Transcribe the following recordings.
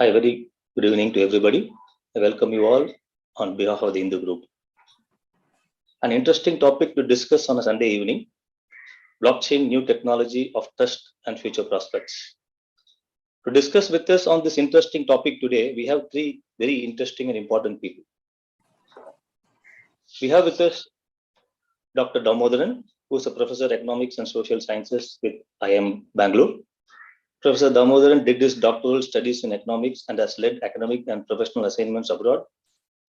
Hi, very good evening to everybody. I welcome you all on behalf of the Hindu group. An interesting topic to discuss on a Sunday evening, blockchain, new technology of trust and future prospects. To discuss with us on this interesting topic today, we have three very interesting and important people. We have with us Dr. Damodaran, who is a professor of economics and social sciences with IIM Bangalore. Professor Damodaran did his doctoral studies in economics and has led academic and professional assignments abroad,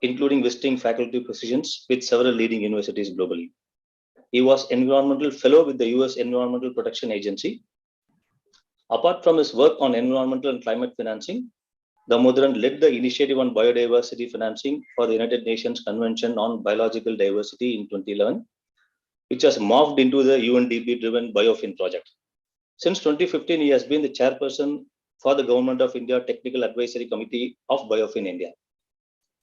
including visiting faculty positions with several leading universities globally. He was environmental fellow with the US Environmental Protection Agency. Apart from his work on environmental and climate financing, Damodaran led the initiative on biodiversity financing for the United Nations Convention on Biological Diversity in 2011, which has morphed into the UNDP-driven Biofin project. Since 2015, he has been the chairperson for the Government of India Technical Advisory Committee of Biofin India.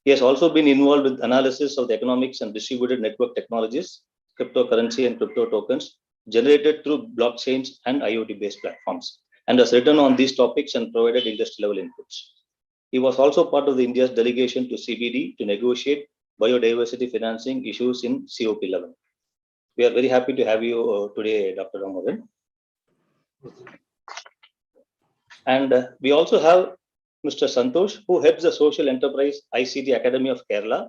He has also been involved with analysis of the economics and distributed network technologies, cryptocurrency and crypto tokens generated through blockchains and IoT-based platforms, and has written on these topics and provided industry-level inputs. He was also part of the India's delegation to CBD to negotiate biodiversity financing issues in COP11. We are very happy to have you today, Dr. Damodaran. And we also have Mr. Santosh, who heads the social enterprise ICT Academy of Kerala,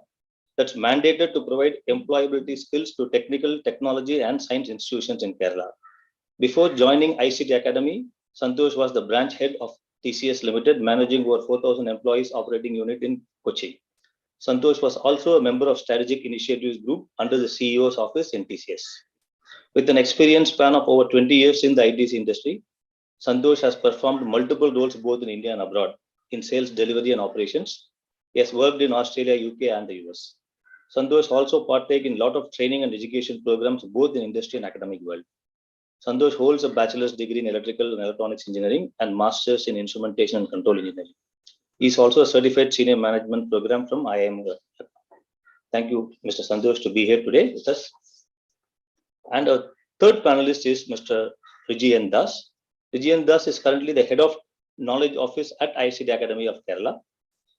that's mandated to provide employability skills to technical, technology, and science institutions in Kerala. Before joining ICT Academy, Santosh was the branch head of TCS Limited, managing over 4,000 employees operating unit in Kochi. Santosh was also a member of Strategic Initiatives Group under the CEO's office in TCS. With an experience span of over 20 years in the ITC industry, Santosh has performed multiple roles both in India and abroad in sales, delivery, and operations. He has worked in Australia, UK, and the US. Santosh also partake in a lot of training and education programs both in industry and academic world. Santosh holds a bachelor's degree in electrical and electronics engineering and master's in instrumentation and control engineering. He is also a certified senior management program from IIM. Thank you, Mr. Santosh, to be here today with us. And our third panelist is Mr. Rijian Das. Rijian Das is currently the head of knowledge office at ICT Academy of Kerala.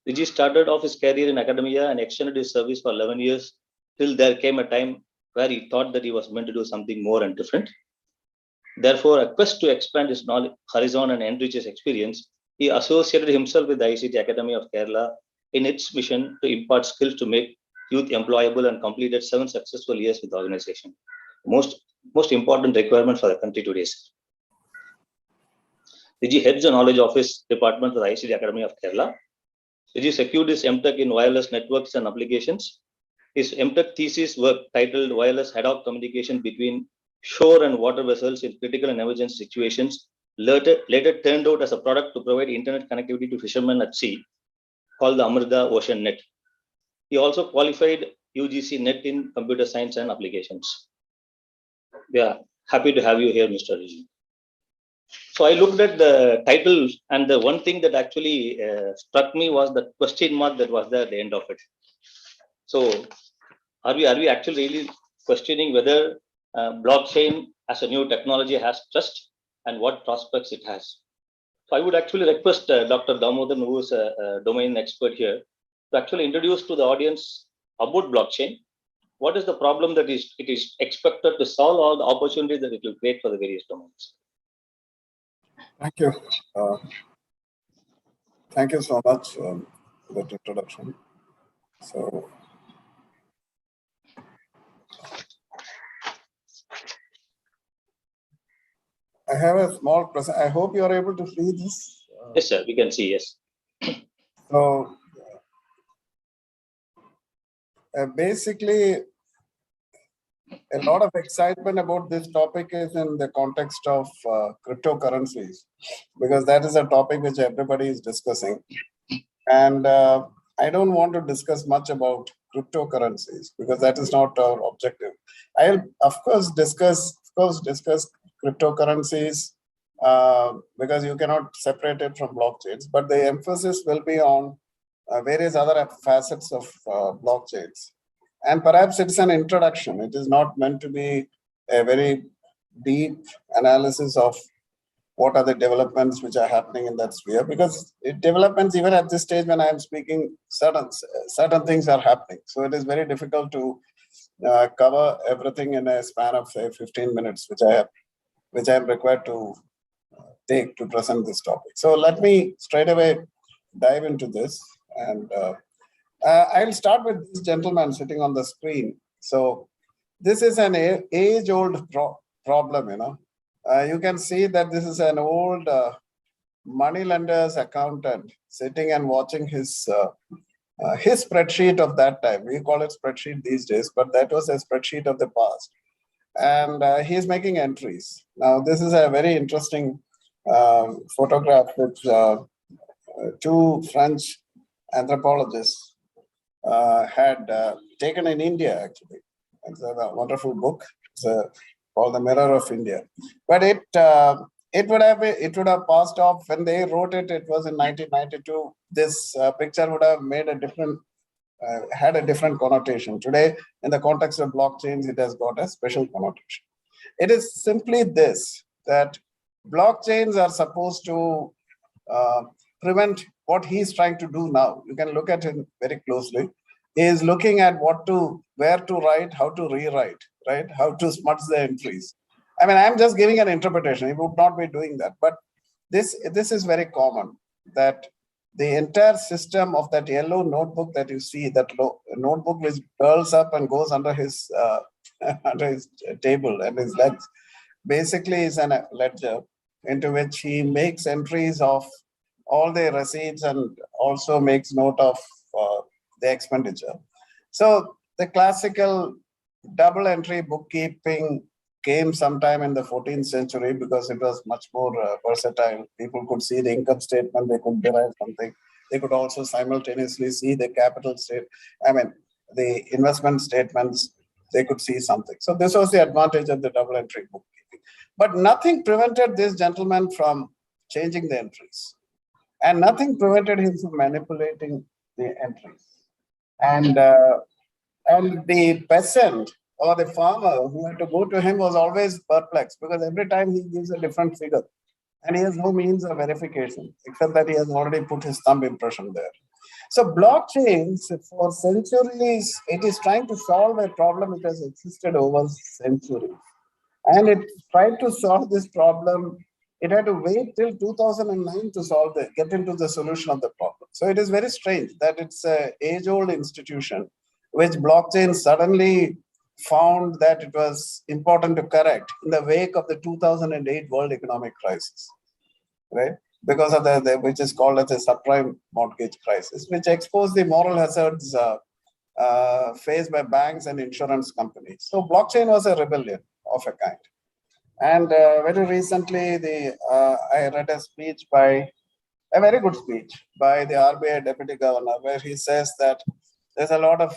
Riji started off his career in academia and extended his service for 11 years till there came a time where he thought that he was meant to do something more and different. Therefore, a quest to expand his knowledge horizon and enrich his experience, he associated himself with the ICT Academy of Kerala in its mission to impart skills to make youth employable, and completed 7 successful years with the organization. Most important requirement for the country today. Riji heads the knowledge office department for the ICT Academy of Kerala. Riji secured his MTech in wireless networks and applications. His MTech thesis work titled Wireless Ad Hoc Communication Between Shore and Water Vessels in Critical and Emergency Situations later turned out as a product to provide internet connectivity to fishermen at sea, called the Amrita Ocean Net. He also qualified UGC Net in computer science and applications. We are happy to have you here, Mr. Riji. So I looked at the title, and the one thing that actually struck me was the question mark that was there at the end of it. So are we actually really questioning whether blockchain as a new technology has trust and what prospects it has? So I would actually request Dr. Damodaran, who is a domain expert here, to actually introduce to the audience about blockchain. What is the problem that it is expected to solve, or the opportunities that it will create for the various domains? Thank you. Thank you so much for that introduction. So, I have a small present. I hope you are able to see this. Yes, sir. We can see. Yes. So, basically, a lot of excitement about this topic is in the context of cryptocurrencies, because that is a topic which everybody is discussing. And I don't want to discuss much about cryptocurrencies because that is not our objective. I'll of course discuss cryptocurrencies because you cannot separate it from blockchains, but the emphasis will be on various other facets of blockchains. And perhaps it's an introduction. It is not meant to be a very deep analysis of what are the developments which are happening in that sphere, because developments, even at this stage when I am speaking, certain things are happening. So it is very difficult to cover everything in a span of say 15 minutes, which I am required to take to present this topic. So let me straight away dive into this, and I'll start with this gentleman sitting on the screen. So this is an age-old problem, you can see that this is an old moneylender's accountant sitting and watching his spreadsheet of that time. We call it spreadsheet these days, but that was a spreadsheet of the past. And he's making entries. Now, this is a very interesting photograph which two French anthropologists had taken in India, actually. It's a wonderful book. It's called The Mirror of India. But it would have passed off when they wrote it. It was in 1992. This picture would have made had a different connotation. Today, in the context of blockchains, it has got a special connotation. It is simply this, that blockchains are supposed to prevent what he's trying to do now. You can look at him very closely. He is looking at where to write, how to rewrite, right? How to smudge the entries. I mean, I'm just giving an interpretation. He would not be doing that. But this is very common, that the entire system of that yellow notebook that you see, that notebook which curls up and goes under his under his table and his legs, basically is a ledger into which he makes entries of all the receipts and also makes note of the expenditure. So the classical double entry bookkeeping came sometime in the 14th century because it was much more versatile. People could see the income statement, they could derive something. They could also simultaneously see the the investment statements, they could see something. So this was the advantage of the double entry bookkeeping. But nothing prevented this gentleman from changing the entries. And nothing prevented him from manipulating the entries. And the peasant or the farmer who had to go to him was always perplexed, because every time he gives a different figure and he has no means of verification except that he has already put his thumb impression there. So blockchains, for centuries, it is trying to solve a problem which has existed over centuries. And it tried to solve this problem. It had to wait till 2009 to get into the solution of the problem. So it is very strange that it's an age-old institution which blockchain suddenly found that it was important to correct in the wake of the 2008 world economic crisis, right? Because of which is called as a subprime mortgage crisis, which exposed the moral hazards faced by banks and insurance companies. So blockchain was a rebellion of a kind. And very recently, I read a very good speech by the RBI Deputy Governor, where he says that there's a lot of,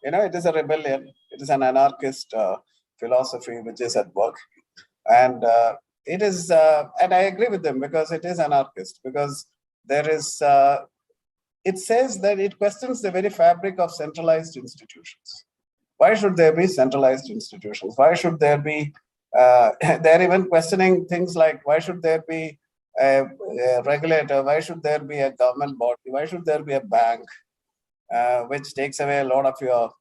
it is a rebellion. It is an anarchist philosophy which is at work. And it is, and I agree with them, because it is anarchist, because there is, it says that it questions the very fabric of centralized institutions. Why should there be centralized institutions? Why should there be, they're even questioning things like, why should there be a regulator? Why should there be a government body? Why should there be a bank, which takes away a lot of your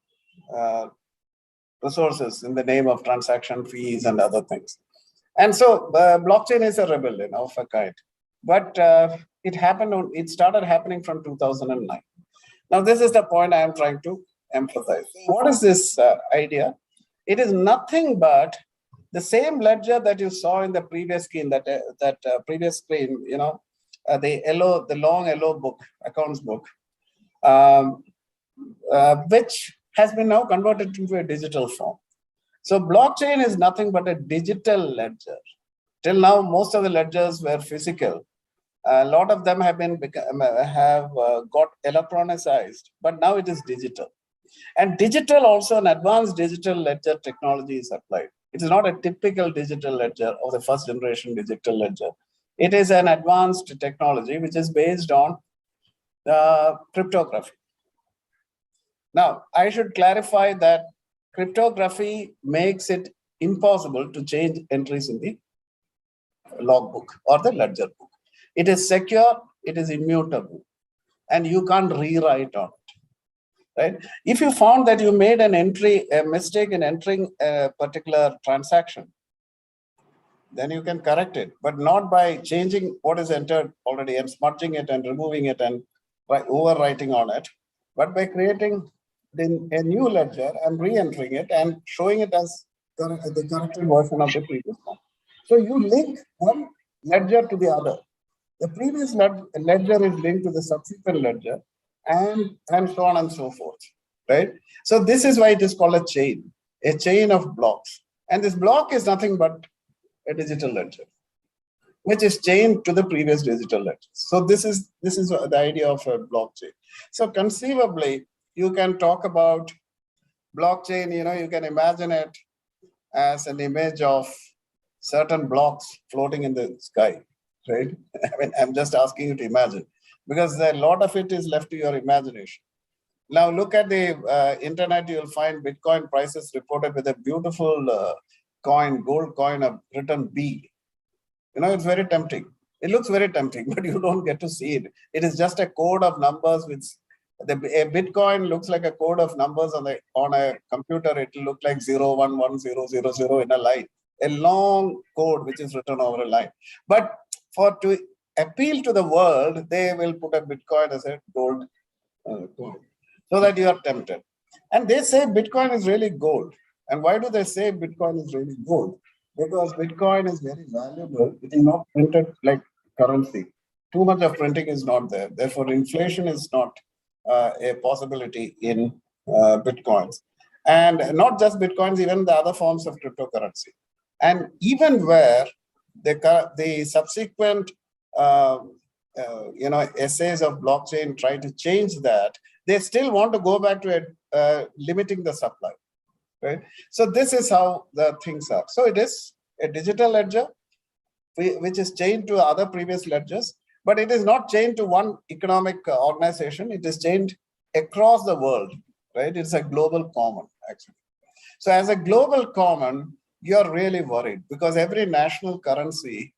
resources in the name of transaction fees and other things? And so blockchain is a rebellion of a kind. But it started happening from 2009. Now, this is the point I am trying to emphasize. What is this idea? It is nothing but the same ledger that you saw in the previous screen, previous screen, the long yellow book, accounts book, which has been now converted into a digital form. So blockchain is nothing but a digital ledger. Till now, most of the ledgers were physical. A lot of them have got electronicized, but now it is digital. And digital also, an advanced digital ledger technology is applied. It is not a typical digital ledger or the first generation digital ledger. It is an advanced technology which is based on cryptography. Now, I should clarify that cryptography makes it impossible to change entries in the logbook or the ledger book. It is secure, it is immutable, and you can't rewrite on it, right? If you found that you made a mistake in entering a particular transaction, then you can correct it, but not by changing what is entered already and smudging it and removing it and by overwriting on it, but by creating a new ledger and re-entering it and showing it as the corrected version of the previous one. So you link one ledger to the other. The previous ledger is linked to the subsequent ledger, and so on and so forth, right? So this is why it is called a chain of blocks. And this block is nothing but a digital ledger, which is chained to the previous digital ledger. So this is the idea of a blockchain. So conceivably, you can talk about blockchain. You can imagine it as an image of certain blocks floating in the sky, right? I mean, I'm just asking you to imagine, because a lot of it is left to your imagination. Now look at the internet, you'll find Bitcoin prices reported with a beautiful gold coin of written B. It's very tempting. It looks very tempting, but you don't get to see it. It is just a code of numbers. A Bitcoin looks like a code of numbers on a computer. It will look like 0110000 in a line, a long code which is written over a line. But to appeal to the world, they will put a Bitcoin as a gold coin, so that you are tempted. And they say Bitcoin is really gold. And why do they say Bitcoin is really gold? Because Bitcoin is very valuable. It is not printed like currency. Too much of printing is not there. Therefore, inflation is not a possibility in Bitcoins. And not just Bitcoins, even the other forms of cryptocurrency. And even where the subsequent essays of blockchain try to change that, they still want to go back to limiting the supply, right? So this is how the things are. So it is a digital ledger, which is chained to other previous ledgers, but it is not chained to one economic organization. It is chained across the world, right? It's a global common, actually. So as a global common, you're really worried, because every currency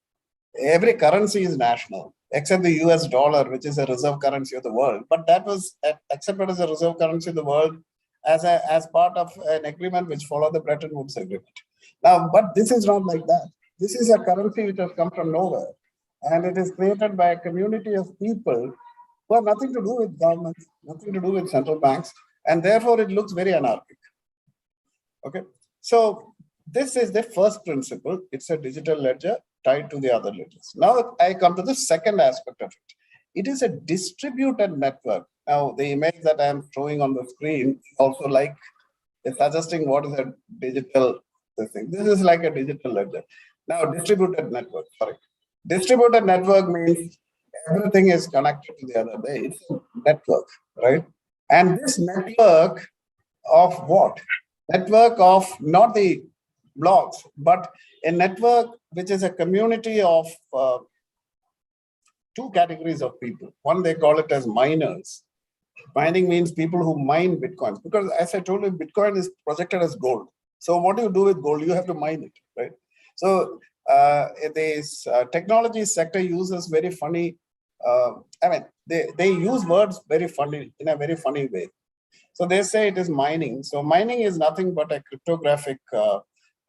is national, except the US dollar, which is a reserve currency of the world. But that was accepted as a reserve currency of the world as part of an agreement which followed the Bretton Woods Agreement. Now, but this is not like that. This is a currency which has come from nowhere. And it is created by a community of people who have nothing to do with governments, nothing to do with central banks. And therefore, it looks very anarchic. Okay. So this is the first principle. It's a digital ledger tied to the other ledgers. Now I come to the second aspect of it. It is a distributed network. Now the image that I'm showing on the screen also is suggesting what is a digital thing. This is like a digital ledger. Now distributed network, sorry. Distributed network means everything is connected to the other. It's a network, right? And this network of what? Network of not the blocks, but a network which is a community of two categories of people. One, they call it as miners. Mining means people who mine Bitcoins, because as I told you, Bitcoin is projected as gold. So what do you do with gold? You have to mine it, right? So this technology sector uses very funny, they use words very funny, in a very funny way. So they say it is mining. So mining is nothing but a cryptographic,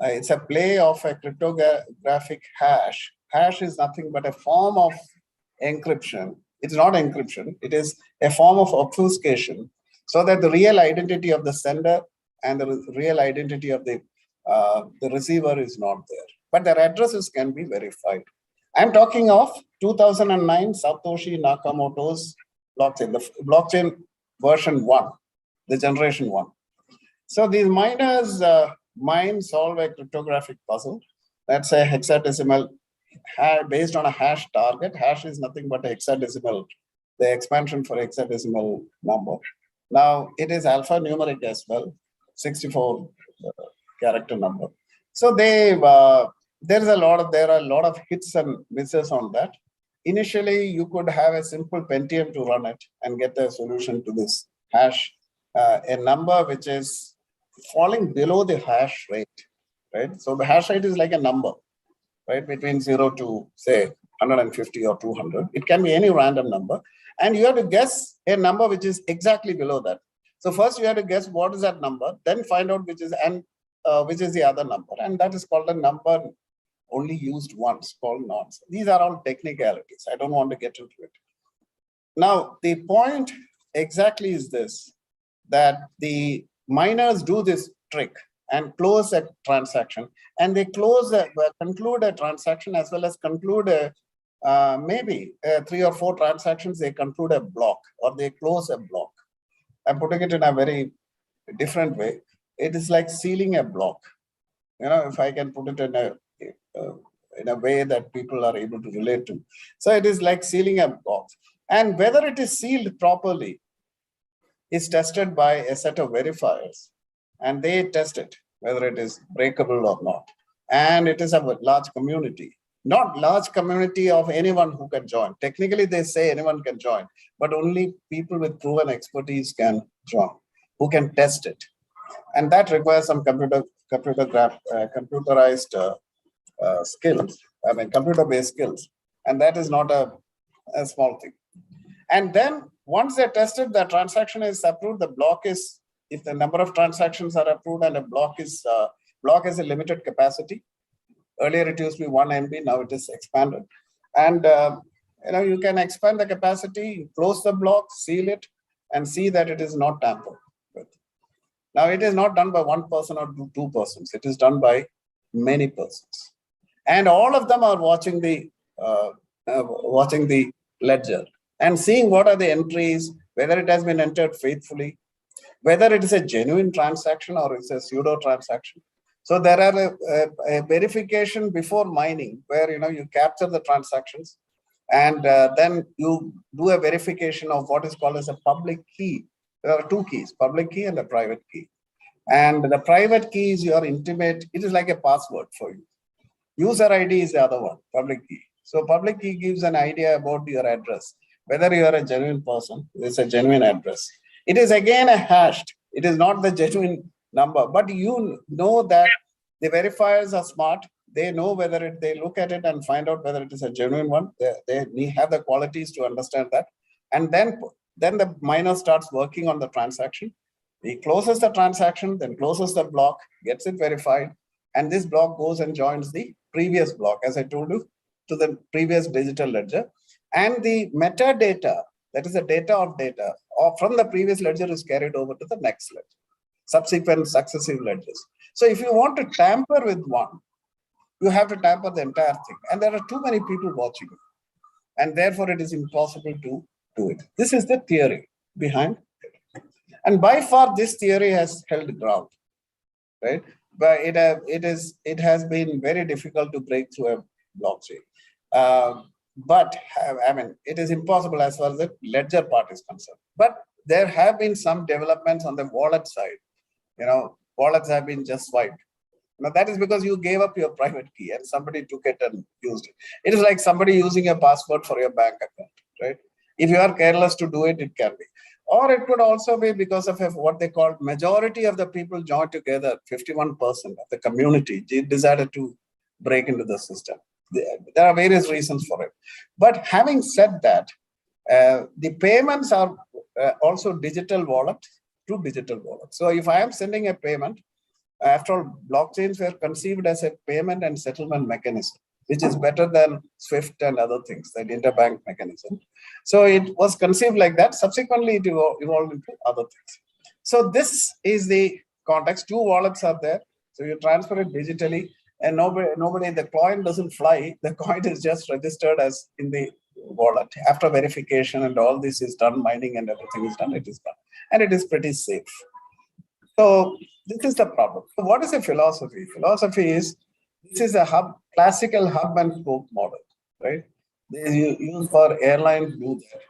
it's a play of a cryptographic hash. Hash is nothing but a form of encryption. It's not encryption. It is a form of obfuscation, so that the real identity of the sender and the real identity of the receiver is not there. But their addresses can be verified. I'm talking of 2009 Satoshi Nakamoto's blockchain, the blockchain version 1, the generation 1. So these miners solve a cryptographic puzzle. That's a hexadecimal based on a hash target. Hash is nothing but a hexadecimal, the expansion for hexadecimal number. Now it is alphanumeric as well, 64 character number. So there are a lot of hits and misses on that. Initially, you could have a simple Pentium to run it and get a solution to this hash, a number which is falling below the hash rate, right? So the hash rate is like a number. right? Between 0 to say 150 or 200. It can be any random number. And you have to guess a number which is exactly below that. So first you have to guess what is that number, then find out which is the other number. And that is called a number only used once, called nonce. These are all technicalities. I don't want to get into it. Now, the point exactly is this, that the miners do this trick and close a transaction, and they conclude a transaction as well as conclude maybe 3 or 4 transactions. They conclude a block or they close a block. I'm putting it in a very different way. It is like sealing a block. If I can put it in a way that people are able to relate to. So it is like sealing a box. And whether it is sealed properly is tested by a set of verifiers. And they test it, whether it is breakable or not. And it is a large community. Not large community of anyone who can join. Technically, they say anyone can join, but only people with proven expertise can join, who can test it. And that requires some computerized skills, computer-based skills. And that is not a small thing. And then once they're tested, the transaction is approved, the block is, if the number of transactions are approved and a block has a limited capacity. Earlier it used to be 1 MB, now it is expanded. And you can expand the capacity, close the block, seal it, and see that it is not tampered with. Now it is not done by one person or two persons. It is done by many persons. And all of them are watching the ledger and seeing what are the entries, whether it has been entered faithfully, whether it is a genuine transaction or it's a pseudo transaction. So there are a verification before mining where you capture the transactions, and then you do a verification of what is called as a public key. There are 2 keys, public key and a private key. And the private key is your intimate, it is like a password for you. User ID is the other one, public key. So public key gives an idea about your address, whether you are a genuine person, it's a genuine address. It is again a hashed, it is not the genuine number, but you know that the verifiers are smart. They know whether they look at it and find out whether it is a genuine one. They have the qualities to understand that. And then the miner starts working on the transaction. He closes the transaction, then closes the block, gets it verified, and this block goes and joins the previous block, as I told you, to the previous digital ledger. And the metadata, that is the data of data, or from the previous ledger is carried over to the next ledger, subsequent successive ledgers. So if you want to tamper with one, you have to tamper the entire thing. And there are too many people watching it. And therefore it is impossible to do it. This is the theory behind it. And by far this theory has held ground, right? But it has been very difficult to break through a blockchain. But it is impossible as far as the ledger part is concerned. But there have been some developments on the wallet side. Wallets have been just swiped. Now that is because you gave up your private key and somebody took it and used it. It is like somebody using a password for your bank account, right? If you are careless to do it, it can be. Or it could also be because of what they call majority of the people joined together, 51% of the community decided to break into the system. There are various reasons for it. But having said that, the payments are also digital wallet to digital wallet. So if I am sending a payment, after all, blockchains were conceived as a payment and settlement mechanism, which is better than SWIFT and other things, that interbank mechanism. So it was conceived like that. Subsequently, it evolved into other things. So this is the context. 2 wallets are there. So you transfer it digitally, and nobody, the coin doesn't fly. The coin is just registered as in the wallet. After verification and all this is done, mining and everything is done, it is done. And it is pretty safe. So this is the problem. So what is the philosophy? Philosophy is, this is a classical hub and spoke model, right? They use for airlines do that,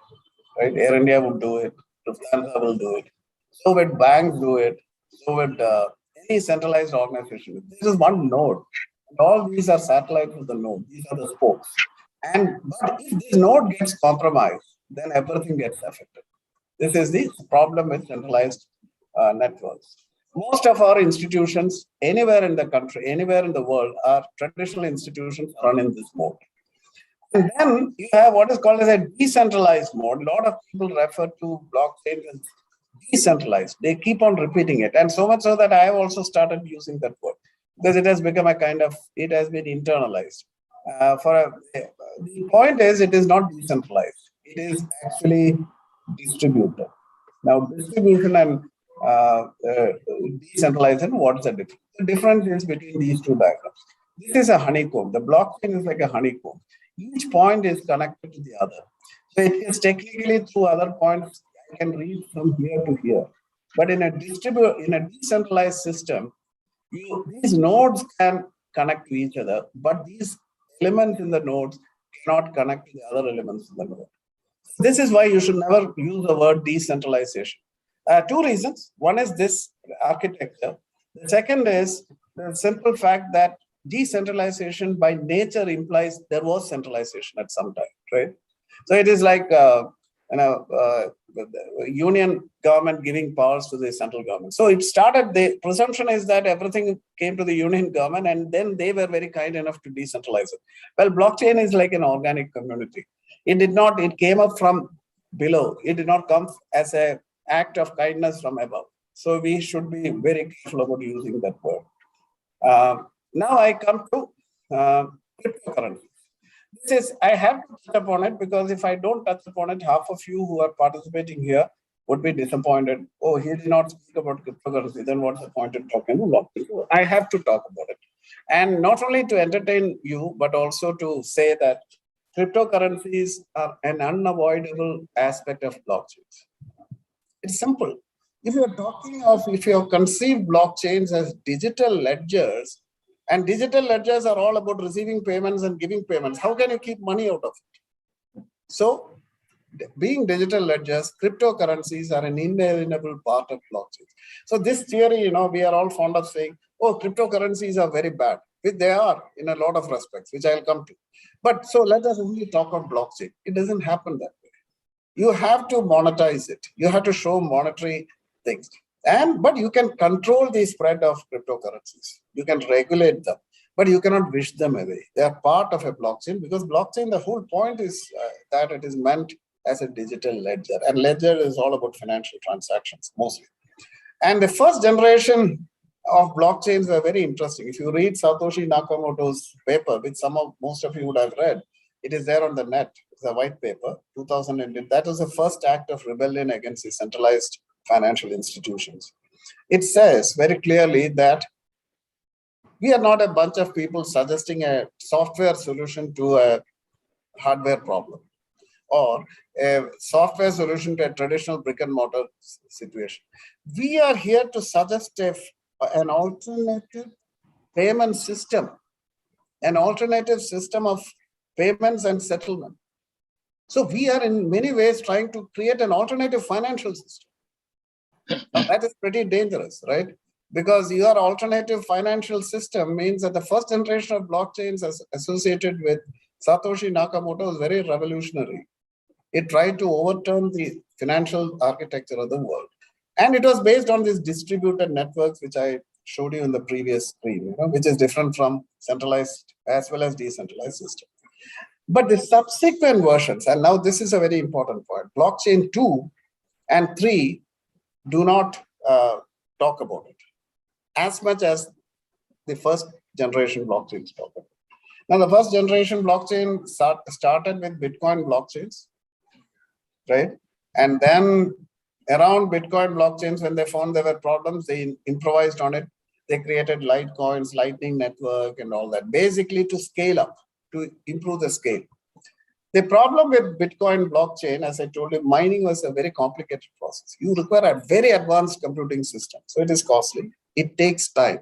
right? Air India would do it, Lufthansa will do it. So would banks do it. So would any centralized organization. This is one node. And all these are satellites of the node. These are the spokes. But if this node gets compromised, then everything gets affected. This is the problem with centralized networks. Most of our institutions, anywhere in the country, anywhere in the world, are traditional institutions run in this mode. And then you have what is called as a decentralized mode. A lot of people refer to blockchain as decentralized. They keep on repeating it. And so much so that I have also started using that word because it has become a kind of, it has been internalized. The point is, it is not decentralized. It is actually distributed. Now, distribution and decentralization, what's the difference? The difference is between these two diagrams. This is a honeycomb. The blockchain is like a honeycomb. Each point is connected to the other. So it is technically through other points, I can read from here to here. But in a decentralized system, these nodes can connect to each other, but these elements in the nodes cannot connect to the other elements in the node. This is why you should never use the word decentralization. Two reasons. One is this architecture. The second is the simple fact that decentralization by nature implies there was centralization at some time, right? So it is like the union government giving powers to the central government. So it started, the presumption is that everything came to the union government and then they were very kind enough to decentralize it. Well, blockchain is like an organic community. It came up from below. It did not come as an act of kindness from above. So we should be very careful about using that word. Now I come to cryptocurrency. I have to touch upon it because if I don't touch upon it, half of you who are participating here would be disappointed. Oh, he did not speak about cryptocurrency. Then what's the point in talking about it? I have to talk about it. And not only to entertain you, but also to say that cryptocurrencies are an unavoidable aspect of blockchains. It's simple. If you have conceived blockchains as digital ledgers, and digital ledgers are all about receiving payments and giving payments, how can you keep money out of it? So, being digital ledgers, cryptocurrencies are an inalienable part of blockchains. So this theory, we are all fond of saying, oh, cryptocurrencies are very bad. They are in a lot of respects, which I'll come to. But so let us only talk of blockchain. It doesn't happen that way. You have to monetize it. You have to show monetary things. But you can control the spread of cryptocurrencies. You can regulate them, but you cannot wish them away. They are part of a blockchain because blockchain, the whole point is that it is meant as a digital ledger. And ledger is all about financial transactions, mostly. And the first generation of blockchains were very interesting. If you read Satoshi Nakamoto's paper, which most of you would have read, it is there on the net. It's a white paper, 2010. That was the first act of rebellion against the centralized financial institutions. It says very clearly that we are not a bunch of people suggesting a software solution to a hardware problem or a software solution to a traditional brick and mortar situation. We are here to suggest an alternative payment system, an alternative system of payments and settlement. So we are in many ways trying to create an alternative financial system. Now, that is pretty dangerous, right? Because your alternative financial system means that the first generation of blockchains associated with Satoshi Nakamoto was very revolutionary. It tried to overturn the financial architecture of the world. And it was based on these distributed networks, which I showed you in the previous screen, which is different from centralized as well as decentralized system. But the subsequent versions, and now this is a very important point, blockchain 2 and 3 do not talk about it as much as the first generation blockchains talk about it. Now, the first generation blockchain started with Bitcoin blockchains, right? And then around Bitcoin blockchains, when they found there were problems, they improvised on it. They created Litecoins, Lightning Network, and all that, basically to scale up, to improve the scale. The problem with Bitcoin blockchain, as I told you, mining was a very complicated process. You require a very advanced computing system. So it is costly. It takes time.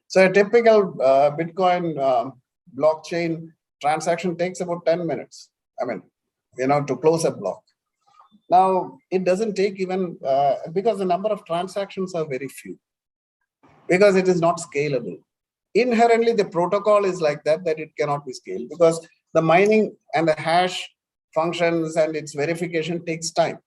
So a typical Bitcoin blockchain transaction takes about 10 minutes. To close a block. Now, it doesn't take even, because the number of transactions are very few, because it is not scalable. Inherently, the protocol is like that it cannot be scaled because the mining and the hash functions and its verification takes time.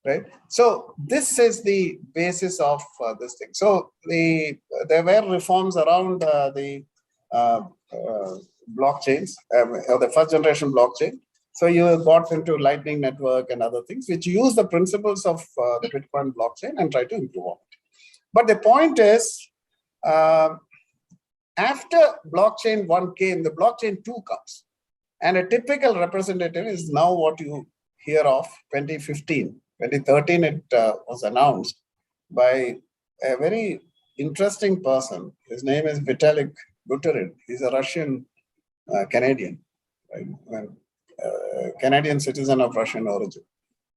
right? So this is the basis of this thing. So there were reforms around the uh, uh, blockchains, or the first generation blockchain. So you got into Lightning Network and other things, which use the principles of the Bitcoin blockchain and try to improve on it. But the point is, after blockchain 1 came, the blockchain 2 comes. And a typical representative is now what you hear of 2015. 2013, it was announced by a very interesting person. His name is Vitalik Buterin. He's a Russian Canadian, right? Canadian citizen of Russian origin.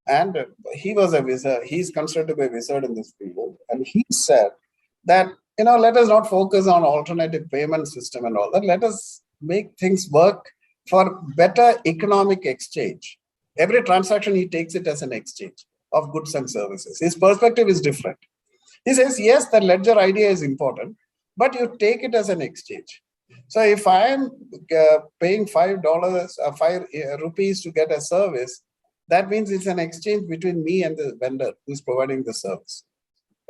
And he was a wizard. He's considered to be a wizard in this field. And he said that, let us not focus on alternative payment system and all that. Let us make things work for better economic exchange. Every transaction, he takes it as an exchange of goods and services. His perspective is different. He says, yes, the ledger idea is important, but you take it as an exchange. So if I am paying $5, 5 rupees to get a service, that means it's an exchange between me and the vendor who's providing the service,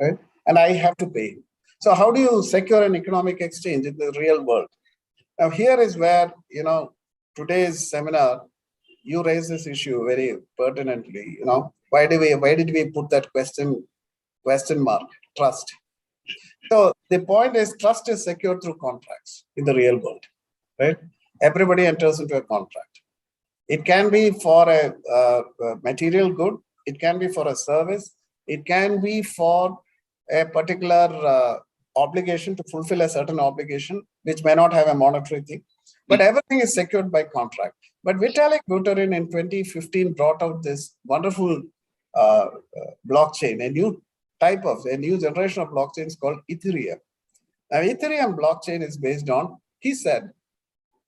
right? And I have to pay. So how do you secure an economic exchange in the real world? Now, here is where, today's seminar, you raise this issue very pertinently. Why did we put that question mark? Trust. So the point is, trust is secured through contracts in the real world, right? Everybody enters into a contract. It can be for a material good. It can be for a service. It can be for a particular obligation, to fulfill a certain obligation, which may not have a monetary thing. But everything is secured by contract. But Vitalik Buterin in 2015 brought out this wonderful blockchain, a new generation of blockchains called Ethereum. Now, Ethereum blockchain is based on, he said,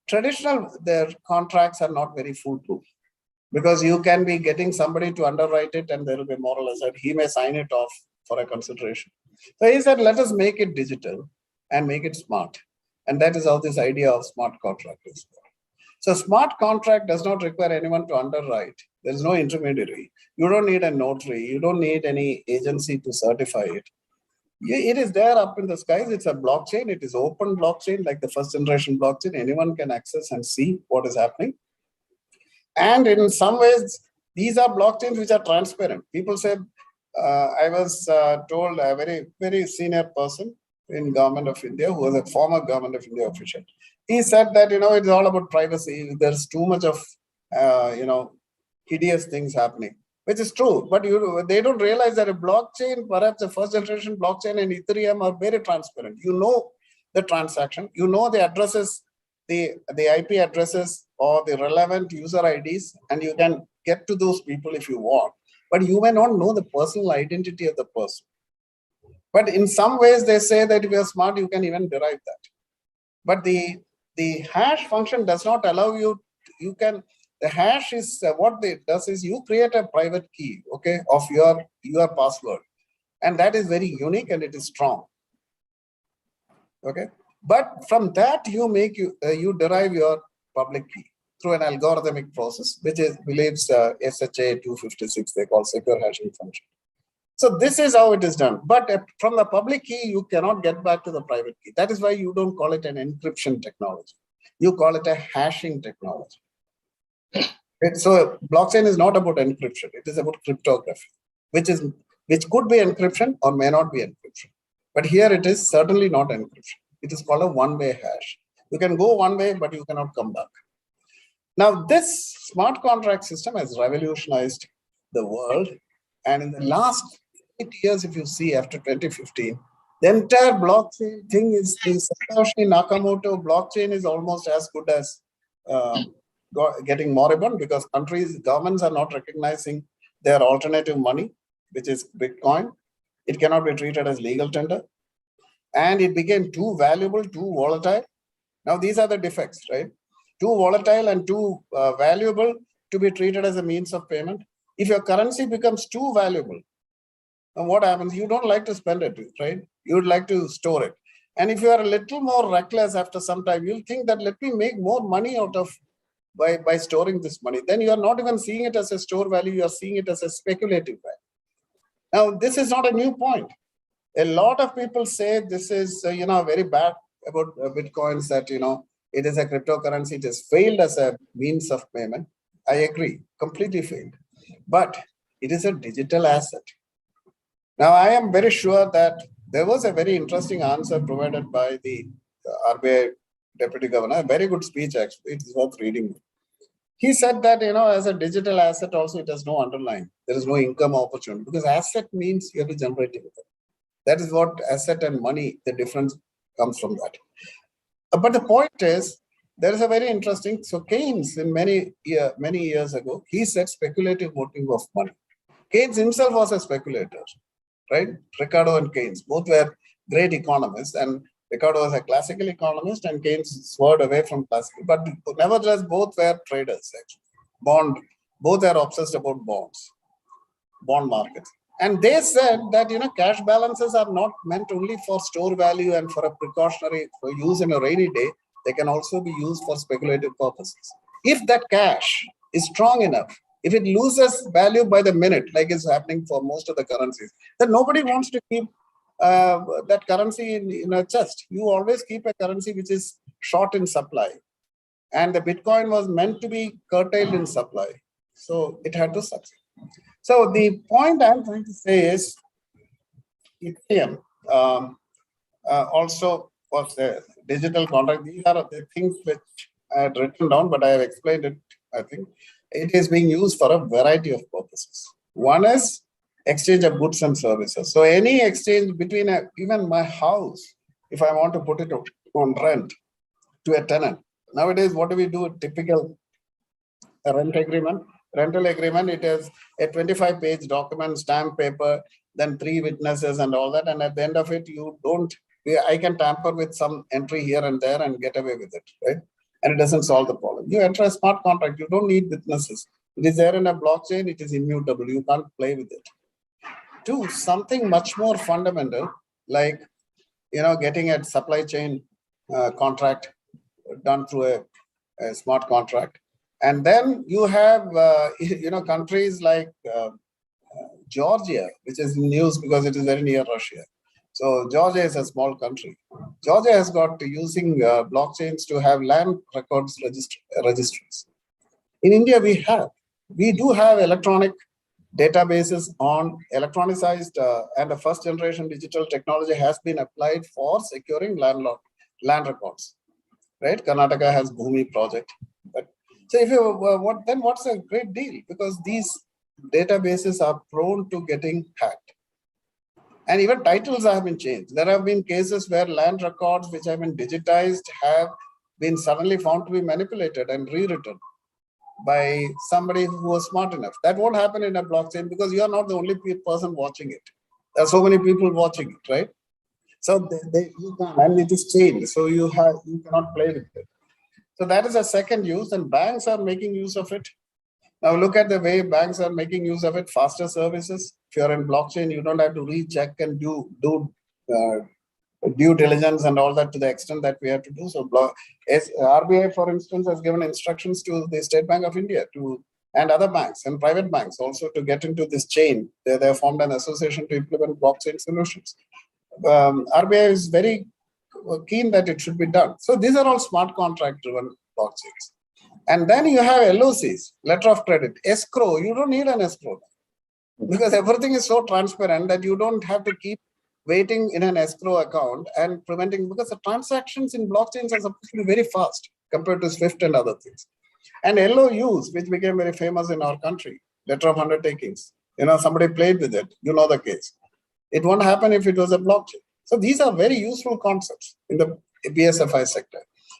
their contracts are not very foolproof, because you can be getting somebody to underwrite it and there will be moral hazard. He may sign it off for a consideration. So he said, let us make it digital and make it smart. And that is how this idea of smart contract is born. So smart contract does not require anyone to underwrite. There is no intermediary. You don't need a notary. You don't need any agency to certify it. It is there up in the skies. It's a blockchain. It is open blockchain, like the first generation blockchain. Anyone can access and see what is happening. And in some ways, these are blockchains which are transparent. People say, I was told a very, very senior person in Government of India, who was a former Government of India official. He said that, it's all about privacy. There's too much of, hideous things happening, which is true. But they don't realize that a blockchain, perhaps a first generation blockchain and Ethereum, are very transparent. You know the transaction, the addresses, the IP addresses or the relevant user IDs, and you can get to those people if you want. But you may not know the personal identity of the person. But in some ways, they say that if you're smart, you can even derive that. But the hash function does not allow you. The hash is what it does is you create a private key, okay, of your password, and that is very unique and it is strong, okay. But from that you derive your public key through an algorithmic process, which believes SHA 256. They call secure hashing function. So this is how it is done. But from the public key, you cannot get back to the private key. That is why you don't call it an encryption technology. You call it a hashing technology. So blockchain is not about encryption. It is about cryptography, which could be encryption or may not be encryption. But here it is certainly not encryption. It is called a one-way hash. You can go one way, but you cannot come back. Now, this smart contract system has revolutionized the world. And in the last 8 years, if you see, after 2015, the entire blockchain thing is the Satoshi Nakamoto blockchain is almost as good as getting moribund, because governments are not recognizing their alternative money, which is Bitcoin. It cannot be treated as legal tender. And it became too valuable, too volatile. Now, these are the defects, right? Too volatile and too valuable to be treated as a means of payment. If your currency becomes too valuable, then what happens? You don't like to spend it, right? You would like to store it. And if you are a little more reckless after some time, you'll think that let me make more money out of by storing this money. Then you are not even seeing it as a store value, you are seeing it as a speculative value. Now, this is not a new point. A lot of people say this is, very bad about Bitcoins, that, it is a cryptocurrency. It has failed as a means of payment. I agree, completely failed. But it is a digital asset. Now, I am very sure that there was a very interesting answer provided by the RBI Deputy Governor, a very good speech, actually. It's worth reading. He said that, as a digital asset also, it has no underlying. There is no income opportunity, because asset means you have to generate income. That is what asset and money, the difference comes from that. But the point is, there is a very interesting, so Keynes, in many years ago, he said speculative motive of money. Keynes himself was a speculator, right? Ricardo and Keynes, both were great economists, and Ricardo was a classical economist and Keynes swerved away from classical, but nevertheless, both were traders, actually. Both are obsessed about bond markets. And they said that, cash balances are not meant only for store value and for a precautionary, for use in a rainy day. They can also be used for speculative purposes. If that cash is strong enough, if it loses value by the minute, like is happening for most of the currencies, then nobody wants to keep that currency in a chest. You always keep a currency which is short in supply. And the Bitcoin was meant to be curtailed in supply. So it had to succeed. So the point I'm trying to say is, Ethereum also was a digital contract. These are the things which I had written down, but I have explained it, I think. It is being used for a variety of purposes. One is exchange of goods and services. So any exchange between even my house, if I want to put it on rent to a tenant. Nowadays, what do we do? A typical rental agreement, it is a 25-page document, stamp paper, then 3 witnesses and all that. And at the end of it, I can tamper with some entry here and there and get away with it, right? And it doesn't solve the problem. You enter a smart contract, you don't need witnesses. It is there in a blockchain, it is immutable. You can't play with it. 2, something much more fundamental, like, getting a supply chain contract done through a smart contract. And then you have, countries like Georgia, which is in news because it is very near Russia. So Georgia is a small country. Georgia has got using blockchains to have land records registries. In India, we do have electronic databases on electronicized and the first generation digital technology has been applied for securing land records. Right? Karnataka has Bhumi project. But so if you then what's a great deal? Because these databases are prone to getting hacked. And even titles have been changed. There have been cases where land records which have been digitized have been suddenly found to be manipulated and rewritten by somebody who was smart enough. That won't happen in a blockchain because you are not the only person watching it. There are so many people watching it, right? So you can, and it is changed. So you cannot play with it. So that is a second use, and banks are making use of it. Now look at the way banks are making use of it. Faster services. If you're in blockchain, you don't have to recheck and do due diligence and all that to the extent that we have to do. So RBI, for instance, has given instructions to the State Bank of India and other banks and private banks also to get into this chain. They have formed an association to implement blockchain solutions. RBI is very keen that it should be done. So these are all smart contract driven blockchains. And then you have LOCs, letter of credit, escrow. You don't need an escrow because everything is so transparent that you don't have to keep waiting in an escrow account and preventing, because the transactions in blockchains are supposed to be very fast compared to SWIFT and other things. And LOUs, which became very famous in our country, letter of undertakings. Somebody played with it. You know the case. It won't happen if it was a blockchain. So these are very useful concepts in the BSFI sector.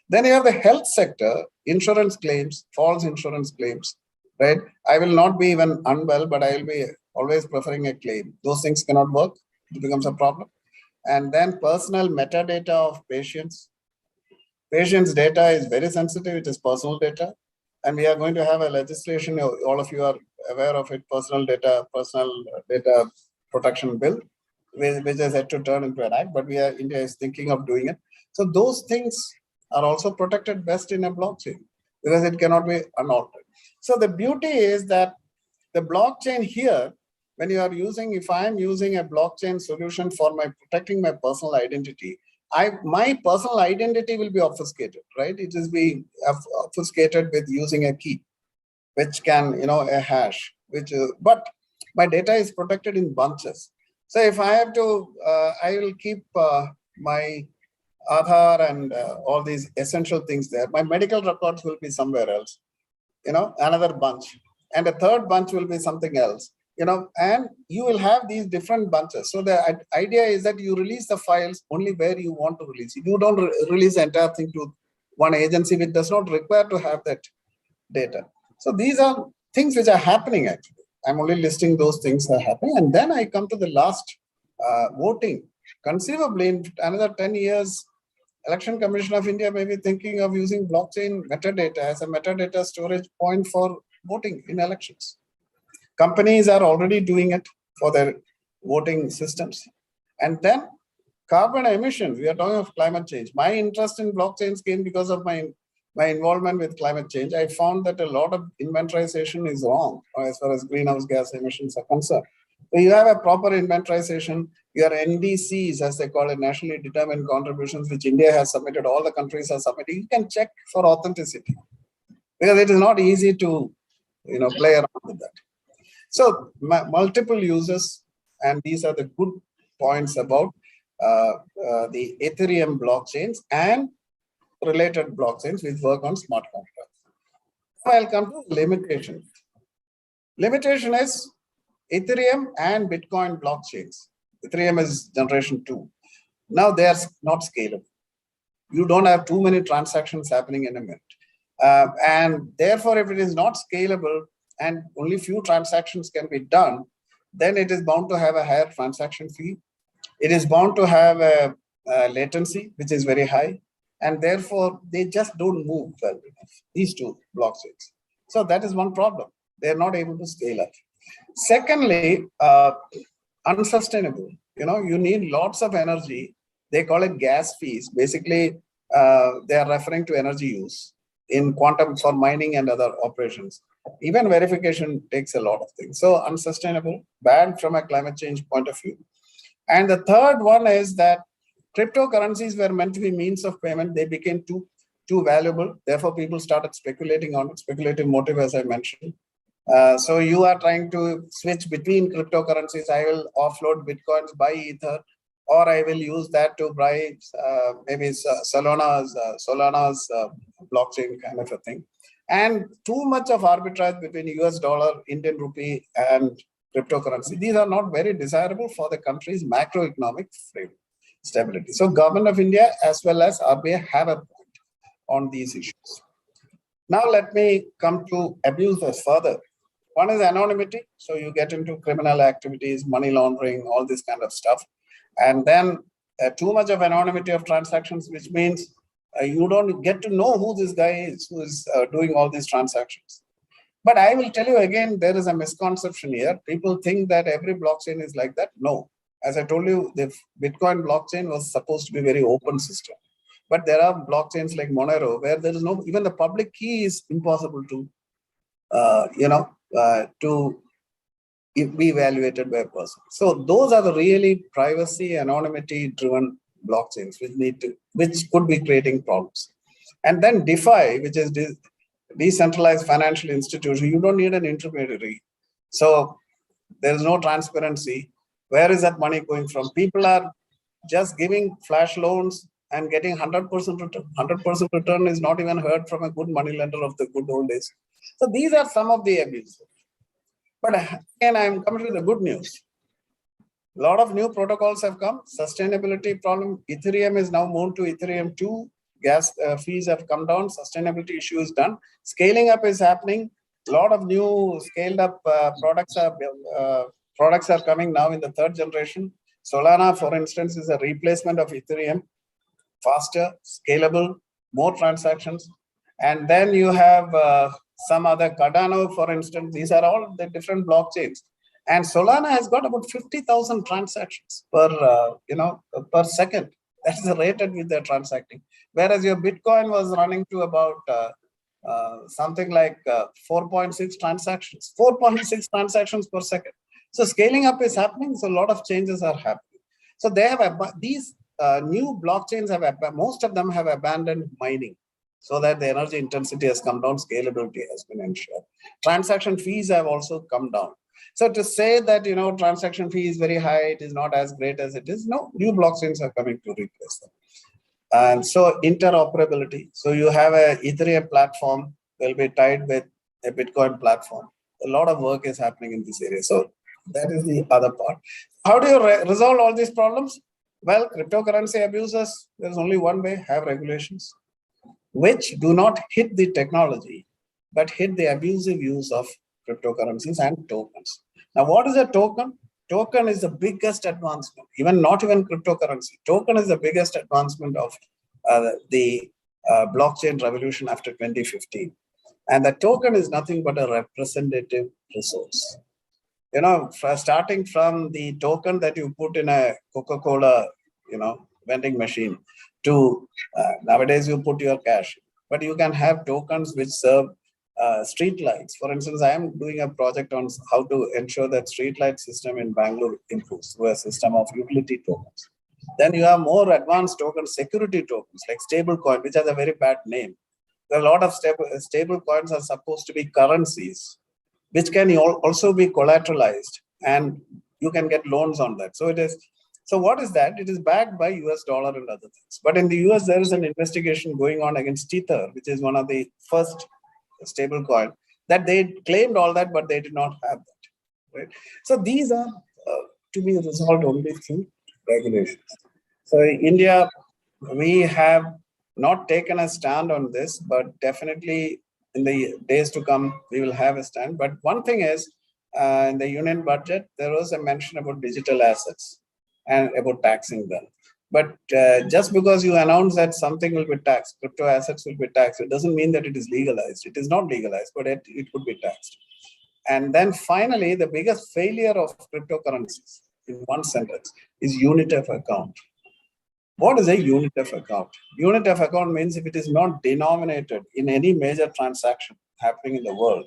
Then you have the health sector, insurance claims, false insurance claims, right? I will not be even unwell, but I will be always preferring a claim. Those things cannot work. It becomes a problem. And then personal metadata of patients. Patients' data is very sensitive. It is personal data. And we are going to have a legislation, all of you are aware of it, personal data protection bill, which is yet to turn into an act, but India is thinking of doing it. So those things are also protected best in a blockchain because it cannot be unaltered. So the beauty is that the blockchain here when you are using, if I'm using a blockchain solution for protecting my personal identity, my personal identity will be obfuscated, right? It is being obfuscated with using a key, which can, a hash, but my data is protected in bunches. So if I have to, I will keep my Aadhaar and all these essential things there. My medical records will be somewhere else, another bunch. And a third bunch will be something else, and you will have these different bunches. So the idea is that you release the files only where you want to release it. You don't release the entire thing to one agency which does not require to have that data. So these are things which are happening actually. I'm only listing those things that are happening. And then I come to the last voting. Conceivably, in another 10 years, Election Commission of India may be thinking of using blockchain metadata as a metadata storage point for voting in elections. Companies are already doing it for their voting systems. And then carbon emissions, we are talking of climate change. My interest in blockchains came because of my involvement with climate change. I found that a lot of inventorization is wrong as far as greenhouse gas emissions are concerned. So you have a proper inventorization, your NDCs, as they call it, nationally determined contributions, which India has submitted, all the countries are submitting. You can check for authenticity because it is not easy to, play around with that. So multiple users, and these are the good points about the Ethereum blockchains and related blockchains which work on smart contracts. Now I'll come to limitation. Limitation is Ethereum and Bitcoin blockchains. Ethereum is generation 2. Now they are not scalable. You don't have too many transactions happening in a minute. And therefore, if it is not scalable and only few transactions can be done, then it is bound to have a higher transaction fee. It is bound to have a latency, which is very high. And therefore, they just don't move well enough, these two blockchains. So that is one problem. They're not able to scale up. Secondly, unsustainable. You need lots of energy. They call it gas fees. Basically, they are referring to energy use in quantum for mining and other operations. Even verification takes a lot of things. So unsustainable, bad from a climate change point of view. And the third one is that cryptocurrencies were meant to be means of payment. They became too valuable. Therefore, people started speculating on it, speculative motive, as I mentioned. So you are trying to switch between cryptocurrencies. I will offload Bitcoins, buy Ether, or I will use that to buy maybe Solana's blockchain kind of a thing. And too much of arbitrage between US dollar, Indian rupee, and cryptocurrency. These are not very desirable for the country's macroeconomic frame stability. So government of India as well as RBI have a point on these issues. Now let me come to abuses further. One is anonymity. So you get into criminal activities, money laundering, all this kind of stuff. And then too much of anonymity of transactions, which means you don't get to know who this guy is who is doing all these transactions. But I will tell you again, there is a misconception here. People think that every blockchain is like that. No. As I told you, the Bitcoin blockchain was supposed to be a very open system. But there are blockchains like Monero where there is no, even the public key is impossible to, to be evaluated by a person. So those are the really privacy, anonymity driven blockchains which could be creating problems. And then DeFi, which is decentralized financial institution, you don't need an intermediary. So there is no transparency. Where is that money going from? People are just giving flash loans and getting 100% return. 100% return is not even heard from a good money lender of the good old days. So these are some of the abuses. But again, I'm coming to the good news. A lot of new protocols have come. Sustainability problem. Ethereum is now moved to Ethereum 2. Gas fees have come down. Sustainability issue is done. Scaling up is happening. A lot of new scaled up products are coming now in the third generation. Solana, for instance, is a replacement of Ethereum. Faster, scalable, more transactions. And then you have some other Cardano, for instance. These are all the different blockchains. And Solana has got about 50,000 transactions per second. That is rated with their transacting. Whereas your Bitcoin was running to about something like 4.6 transactions per second. So scaling up is happening. So a lot of changes are happening. So they have these new blockchains most of them have abandoned mining, so that the energy intensity has come down, scalability has been ensured. Transaction fees have also come down. So to say that, transaction fee is very high, it is not as great as it is, no, new blockchains are coming to replace them. And so interoperability. So you have a Ethereum platform will be tied with a Bitcoin platform. A lot of work is happening in this area. So that is the other part. How do you resolve all these problems? Well, cryptocurrency abuses, there's only one way: have regulations which do not hit the technology, but hit the abusive use of cryptocurrencies and tokens. Now, what is a token? Token is the biggest advancement, not even cryptocurrency. Token is the biggest advancement of the blockchain revolution after 2015. And the token is nothing but a representative resource. Starting from the token that you put in a Coca-Cola, vending machine, to nowadays you put your cash. But you can have tokens which serve street lights. For instance, I am doing a project on how to ensure that street light system in Bangalore improves through a system of utility tokens. Then you have more advanced tokens, security tokens like stable coin, which has a very bad name. There are a lot of stable coins are supposed to be currencies, which can also be collateralized, and you can get loans on that. So what is that? It is backed by US dollar and other things. But in the US, there is an investigation going on against Tether, which is one of the first stable coin, that they claimed all that, but they did not have that. Right? So these are to be resolved only through regulations. So in India, we have not taken a stand on this, but definitely in the days to come, we will have a stand. But one thing is, in the union budget, there was a mention about digital assets and about taxing them. But just because you announce that something will be taxed, crypto assets will be taxed, it doesn't mean that it is legalized. It is not legalized, but it could be taxed. And then finally, the biggest failure of cryptocurrencies, in one sentence, is unit of account. What is a unit of account? Unit of account means if it is not denominated in any major transaction happening in the world,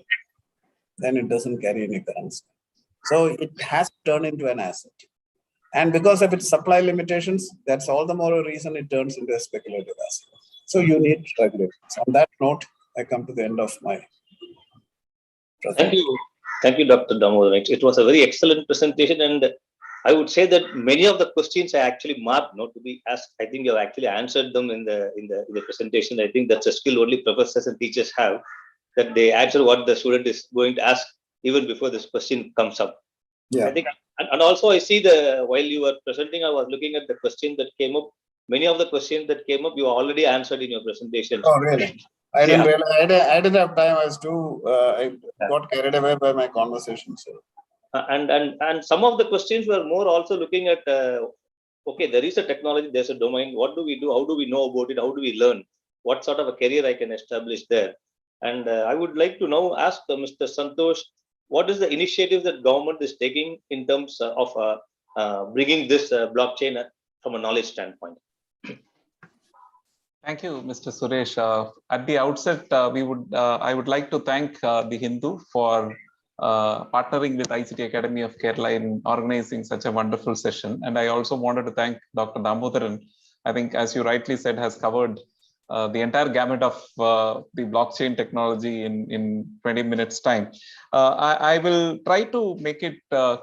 then it doesn't carry any currency. So it has to turn into an asset. And because of its supply limitations, that's all the more a reason it turns into a speculative asset. So you need regulations. On that note, I come to the end of my presentation. Thank you, Dr. Damodaran. It was a very excellent presentation, and I would say that many of the questions I actually marked not to be asked. I think you have actually answered them in the presentation. I think that's a skill only professors and teachers have, that they answer what the student is going to ask even before this question comes up. Yeah. I think, and also I see while you were presenting, I was looking at the question that came up. Many of the questions that came up, you already answered in your presentation. Oh, really? I didn't realize. I didn't have time. I got carried away by my conversation. So. And some of the questions were more also looking at, okay, there is a technology, there's a domain. What do we do? How do we know about it? How do we learn? What sort of a career I can establish there? And I would like to now ask Mr. Santosh, what is the initiative that government is taking in terms of bringing this blockchain from a knowledge standpoint? Thank you, Mr. Suresh. At the outset, I would like to thank the Hindu for partnering with ICT Academy of Kerala in organizing such a wonderful session. And I also wanted to thank Dr. Damodaran. I think, as you rightly said, has covered the entire gamut of the blockchain technology in 20 minutes time. I will try to make it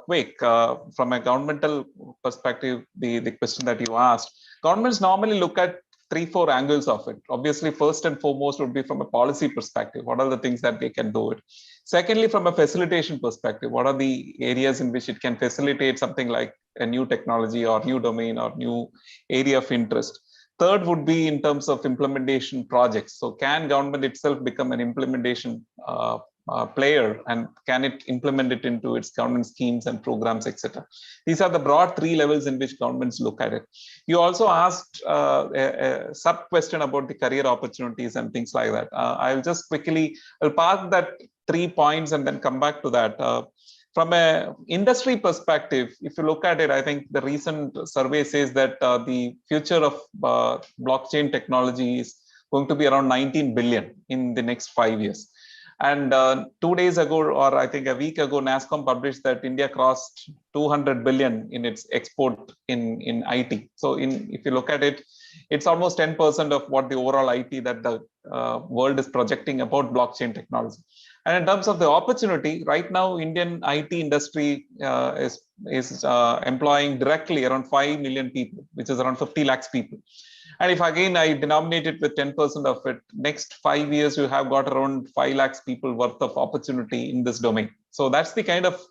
quick. From a governmental perspective, the question that you asked, governments normally look at 3-4 angles of it. Obviously, first and foremost would be from a policy perspective. What are the things that they can do it? Secondly, from a facilitation perspective, what are the areas in which it can facilitate something like a new technology or new domain or new area of interest? Third would be in terms of implementation projects. So can government itself become an implementation player, and can it implement it into its government schemes and programs, etc. These are the broad 3 levels in which governments look at it. You also asked a sub question about the career opportunities and things like that. I'll just quickly, I'll park that 3 points and then come back to that. From an industry perspective, if you look at it, I think the recent survey says that the future of blockchain technology is going to be around 19 billion in the next 5 years. And 2 days ago, or I think a week ago, NASSCOM published that India crossed 200 billion in its export in IT. So if you look at it, it's almost 10% of what the overall IT that the world is projecting about blockchain technology. And in terms of the opportunity, right now, Indian IT industry is employing directly around 5 million people, which is around 50 lakhs people. And if again I denominate it with 10% of it, next 5 years you have got around 5 lakhs people worth of opportunity in this domain. So that's the kind of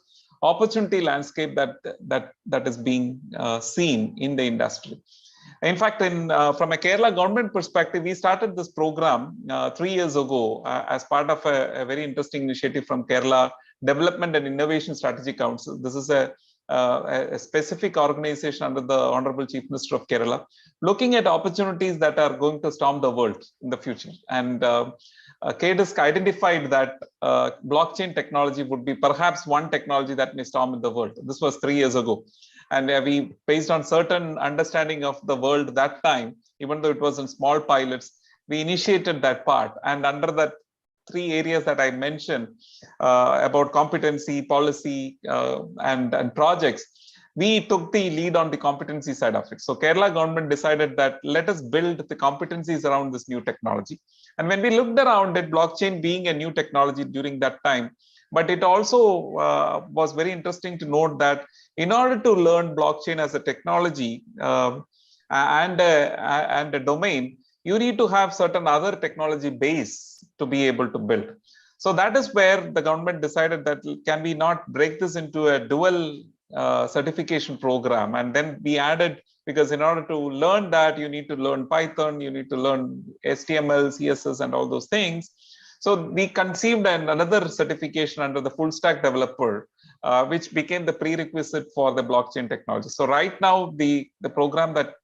opportunity landscape that is being seen in the industry. In fact, from a Kerala government perspective, we started this program 3 years ago as part of a very interesting initiative from Kerala Development and Innovation Strategy Council. This is a specific organization under the Honorable Chief Minister of Kerala, looking at opportunities that are going to storm the world in the future. And KDISC identified that blockchain technology would be perhaps one technology that may storm in the world. This was 3 years ago. And we, based on certain understanding of the world that time, even though it was in small pilots, we initiated that part. And under that 3 areas that I mentioned about competency, policy, and projects, we took the lead on the competency side of it. So Kerala government decided that let us build the competencies around this new technology. And when we looked around at blockchain being a new technology during that time, but it also was very interesting to note that in order to learn blockchain as a technology and a domain, you need to have certain other technology base to be able to build. So that is where the government decided that can we not break this into a dual certification program. And then we added, because in order to learn that, you need to learn Python, you need to learn HTML, CSS, and all those things. So we conceived another certification under the full stack developer, which became the prerequisite for the blockchain technology. So right now, the program that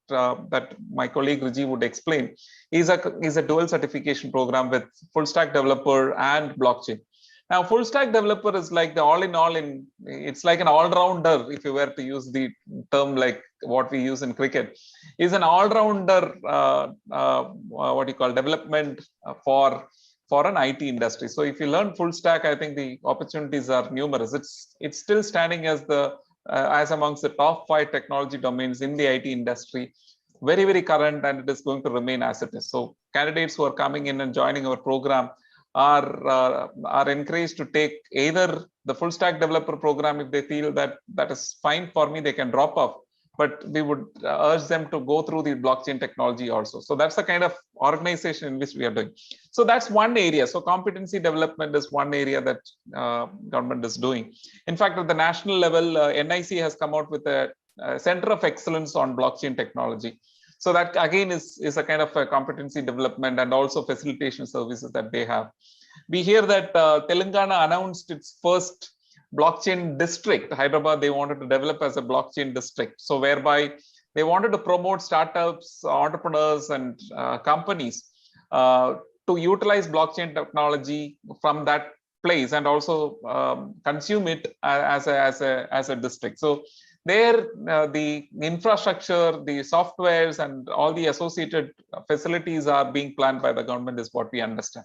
my colleague Riji would explain is a dual certification program with full stack developer and blockchain. Now, full stack developer is like the all in all it's like an all-rounder, if you were to use the term like what we use in cricket, is an all-rounder, what you call development for an IT industry. So if you learn full stack, I think the opportunities are numerous. It's still standing as amongst the top 5 technology domains in the IT industry, very, very current, and it is going to remain as it is. So candidates who are coming in and joining our program are encouraged to take either the full stack developer program. If they feel that is fine for me, they can drop off. But we would urge them to go through the blockchain technology also. So that's the kind of organization in which we are doing. So that's one area. So competency development is one area that government is doing. In fact, at the national level, NIC has come out with a Center of Excellence on blockchain technology. So that again is a kind of a competency development and also facilitation services that they have. We hear that Telangana announced its first blockchain district. Hyderabad, they wanted to develop as a blockchain district. So whereby they wanted to promote startups, entrepreneurs, and companies to utilize blockchain technology from that place and also consume it as a district. So there, the infrastructure, the softwares, and all the associated facilities are being planned by the government, is what we understand,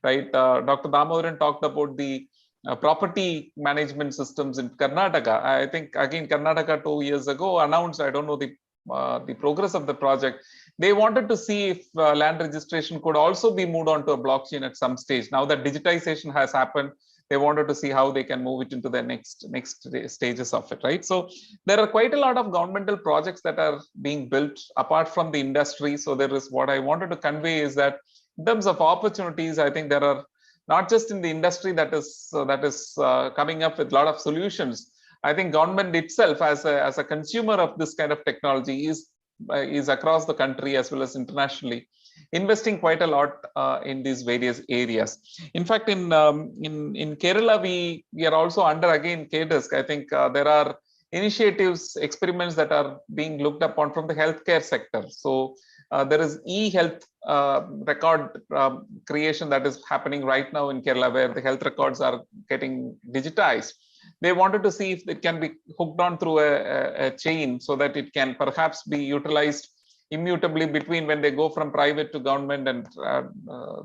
right? Dr. Damodaran talked about the property management systems in Karnataka. I think again Karnataka 2 years ago announced, I don't know the progress of the project. They wanted to see if land registration could also be moved on to a blockchain at some stage. Now that digitization has happened, they wanted to see how they can move it into the next stages of it, right? So there are quite a lot of governmental projects that are being built apart from the industry. So there is, what I wanted to convey is that in terms of opportunities, I think there are not just in the industry that is coming up with a lot of solutions. I think government itself as a consumer of this kind of technology is across the country as well as internationally investing quite a lot in these various areas. In fact, in Kerala, we are also under again KDISC. I think there are initiatives, experiments that are being looked upon from the healthcare sector. So there is e-health record creation that is happening right now in Kerala, where the health records are getting digitized. They wanted to see if it can be hooked on through a chain so that it can perhaps be utilized immutably between when they go from private to government. And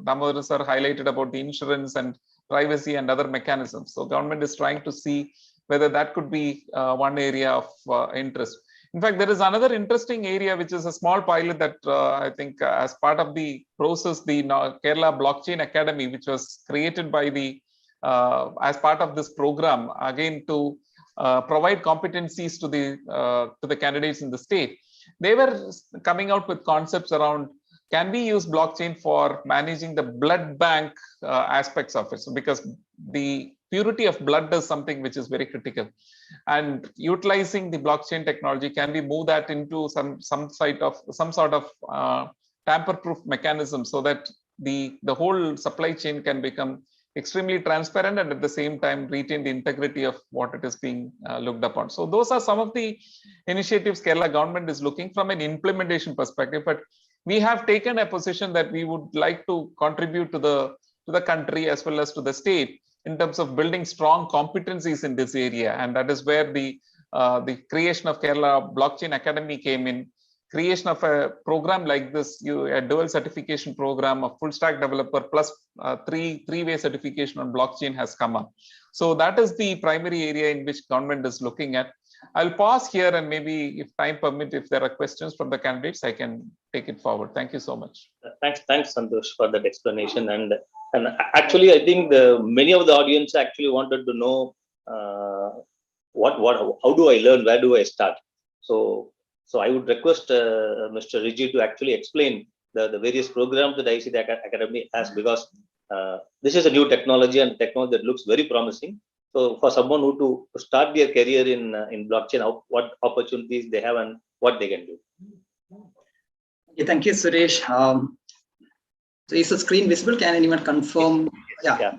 Damodaran sir highlighted about the insurance and privacy and other mechanisms. So government is trying to see whether that could be one area of interest. In fact, there is another interesting area, which is a small pilot that I think as part of the process, the Kerala Blockchain Academy, which was created by the as part of this program, again to provide competencies to the candidates in the state. They were coming out with concepts around, can we use blockchain for managing the blood bank aspects of it? So because the purity of blood is something which is very critical, and utilizing the blockchain technology, can we move that into some sort of tamper-proof mechanism so that the whole supply chain can become extremely transparent and at the same time retain the integrity of what it is being looked upon. So those are some of the initiatives Kerala government is looking from an implementation perspective. But we have taken a position that we would like to contribute to the country as well as to the state in terms of building strong competencies in this area, and that is where the creation of Kerala Blockchain Academy came in. Creation of a program like this, a dual certification program of full stack developer plus three-way certification on blockchain has come up. So that is the primary area in which government is looking at. I'll pause here, and maybe if time permits, if there are questions from the candidates, I can take it forward. Thank you so much. Thanks, Santosh, for that explanation. And actually, I think many of the audience actually wanted to know how do I learn, where do I start? So I would request Mr. Riji to actually explain the various programs that ICT Academy has, because this is a new technology and technology that looks very promising. So for someone who to start their career in blockchain, what opportunities they have and what they can do. Okay, thank you, Suresh. So is the screen visible? Can anyone confirm? Yeah.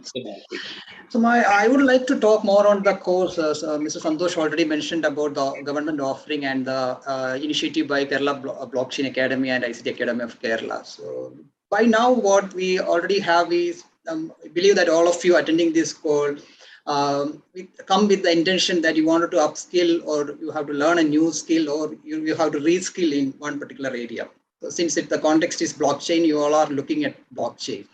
So I would like to talk more on the course. Mr. Santosh already mentioned about the government offering and the initiative by Kerala Blockchain Academy and ICT Academy of Kerala. So by now, what we already have is, I believe that all of you attending this course come with the intention that you wanted to upskill, or you have to learn a new skill, or you have to reskill in one particular area. So since the context is blockchain, you all are looking at blockchain.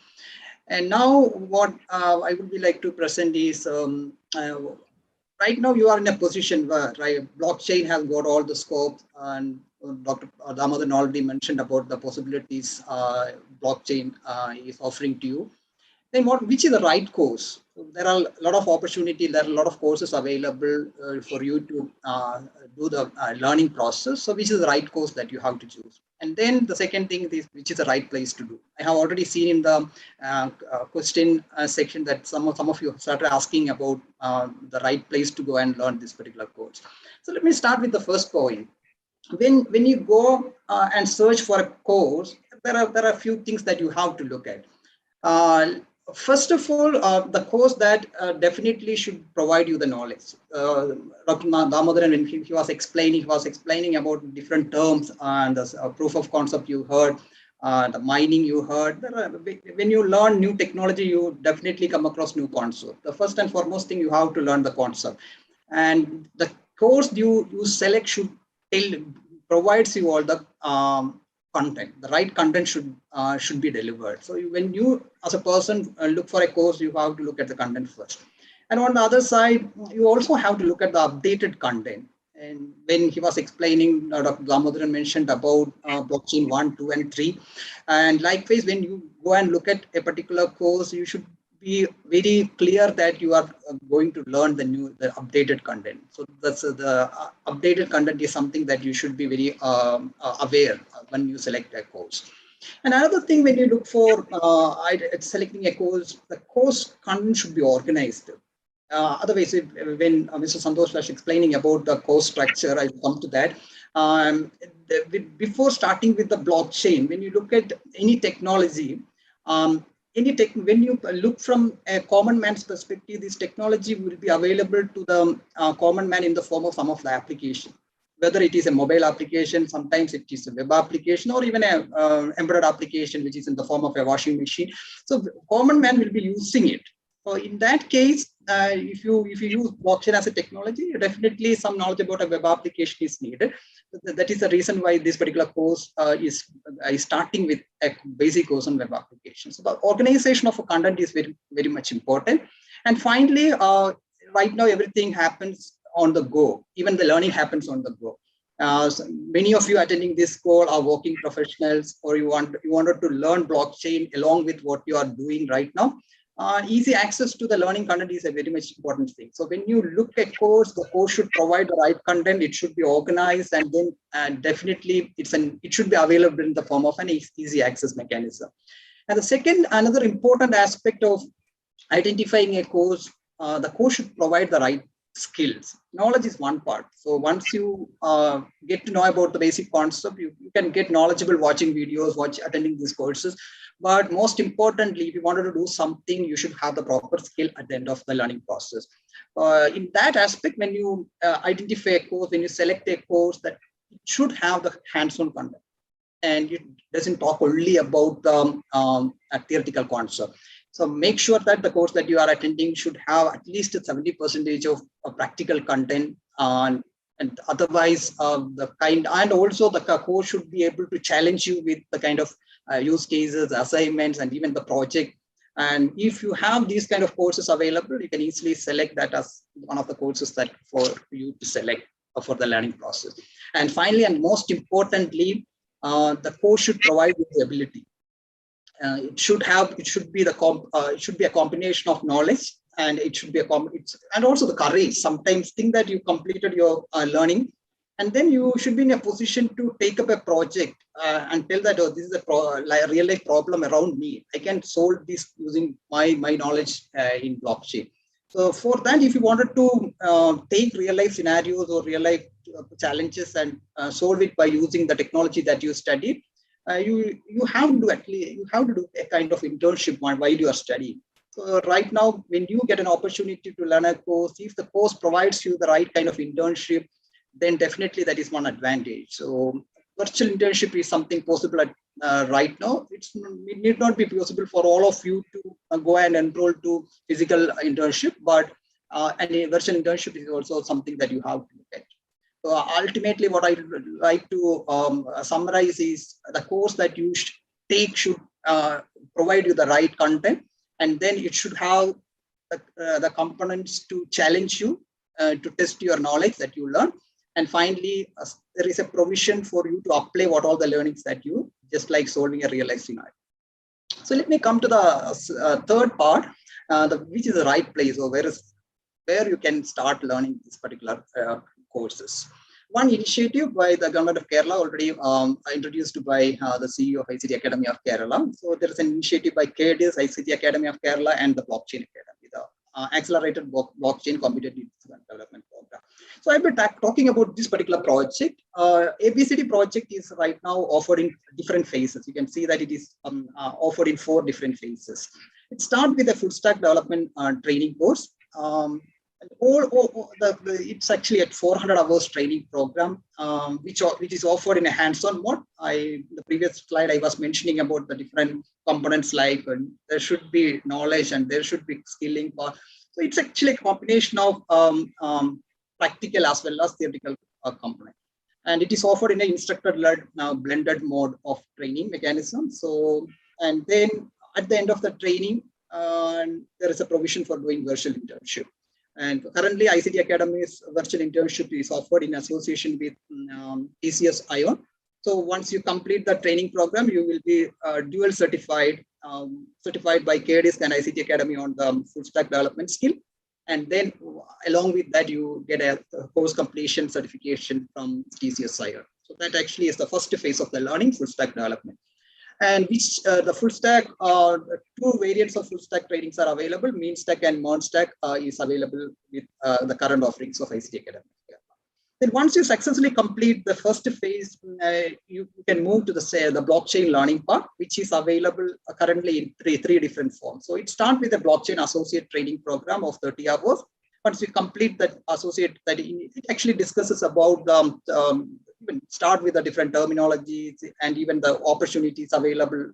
And now what I would be like to present is, right now you are in a position where blockchain has got all the scope, and Dr. Damodaran already mentioned about the possibilities blockchain is offering to you. Then which is the right course? There are a lot of opportunity, there are a lot of courses available for you to do the learning process. So which is the right course that you have to choose? And then the second thing is, which is the right place to do? I have already seen in the question section that some of you started asking about the right place to go and learn this particular course. So let me start with the first point. When you go and search for a course, there are a few things that you have to look at. First of all, the course that definitely should provide you the knowledge. Dr. Damodaran, when he was explaining about different terms and the proof of concept you heard, the mining you heard. When you learn new technology, you definitely come across new concept. The first and foremost thing, you have to learn the concept. And the course you select should provides you all the content. The right content should be delivered. So when you, as a person, look for a course, you have to look at the content first. And on the other side, you also have to look at the updated content. And when he was explaining, Dr. Damodaran mentioned about blockchain 1, 2, and 3. And likewise, when you go and look at a particular course, you should be very clear that you are going to learn the updated content. So that's the updated content is something that you should be very aware when you select a course. And another thing, when you look for selecting a course, the course content should be organized. Otherwise, when Mr. Santosh was explaining about the course structure, I'll come to that. Before starting with the blockchain, when you look at any technology, when you look from a common man's perspective, this technology will be available to the common man in the form of some of the application. Whether it is a mobile application, sometimes it is a web application, or even a embedded application, which is in the form of a washing machine. So the common man will be using it. So in that case, if you use blockchain as a technology, definitely some knowledge about a web application is needed. That is the reason why this particular course is starting with a basic course on web applications. So the organization of a content is very, very much important. And finally, right now everything happens on the go. Even the learning happens on the go. So many of you attending this call are working professionals, or you wanted to learn blockchain along with what you are doing right now. Easy access to the learning content is a very much important thing. So when you look at course, the course should provide the right content. It should be organized, and then definitely it should be available in the form of an easy access mechanism. And another important aspect of identifying a course, the course should provide the right skills. Knowledge is one part. So once you get to know about the basic concept, you can get knowledgeable watching videos, attending these courses. But most importantly, if you wanted to do something, you should have the proper skill at the end of the learning process. In that aspect, when you identify a course, when you select a course, that it should have the hands-on content. And it doesn't talk only about the theoretical concept. So make sure that the course that you are attending should have at least 70% of practical content, and otherwise and also the course should be able to challenge you with the kind of use cases, assignments, and even the project. And if you have these kind of courses available, you can easily select that as one of the courses that for you to select for the learning process. And finally, and most importantly, the course should provide you the ability. It should be a combination of knowledge, and it should be and also the courage. Sometimes think that you completed your learning, and then you should be in a position to take up a project and tell that, oh, this is a real life problem around me. I can solve this using my knowledge in blockchain. So for that, if you wanted to take real life scenarios or real life challenges and solve it by using the technology that you studied, you have to do a kind of internship while you are studying. So right now, when you get an opportunity to learn a course, if the course provides you the right kind of internship, then definitely that is one advantage. So virtual internship is something possible right now. It need not be possible for all of you to go and enroll to physical internship, but a virtual internship is also something that you have to look at. So ultimately, what I would like to summarize is the course that you take should provide you the right content, and then it should have the components to challenge you, to test your knowledge that you learn. And finally, there is a provision for you to apply what all the learnings that you, just like solving a real life scenario. So let me come to the third part, which is the right place, or where you can start learning this particular courses. One initiative by the government of Kerala, already introduced by the CEO of ICT Academy of Kerala. So there is an initiative by KDIS, ICT Academy of Kerala, and the Blockchain Academy, the Accelerated Blockchain Competitive Development Program. So I've been talking about this particular project. ABCD project is right now offered in different phases. You can see that it is offered in 4 different phases. It starts with a full stack development training course. It's actually a 400 hours training program, which is offered in a hands-on mode. The previous slide I was mentioning about the different components, like there should be knowledge and there should be skilling. So it's actually a combination of practical as well as theoretical component. And it is offered in an instructor-led blended mode of training mechanism. So, and then at the end of the training, there is a provision for doing virtual internship. And currently, ICT Academy's virtual internship is offered in association with TCS ION. So once you complete the training program, you will be dual certified by KDIS and ICT Academy on the full stack development skill. And then along with that, you get a course completion certification from TCS ION. So that actually is the first phase of the learning, full stack development. And which the full stack, 2 variants of full stack trainings are available. Mean stack and merge stack is available with the current offerings of ICT Academy. Then once you successfully complete the first phase, you can move to the blockchain learning part, which is available currently in three different forms. So it starts with a blockchain associate training program of 30 hours. Once you complete that associate, it actually discusses about start with the different terminologies and even the opportunities available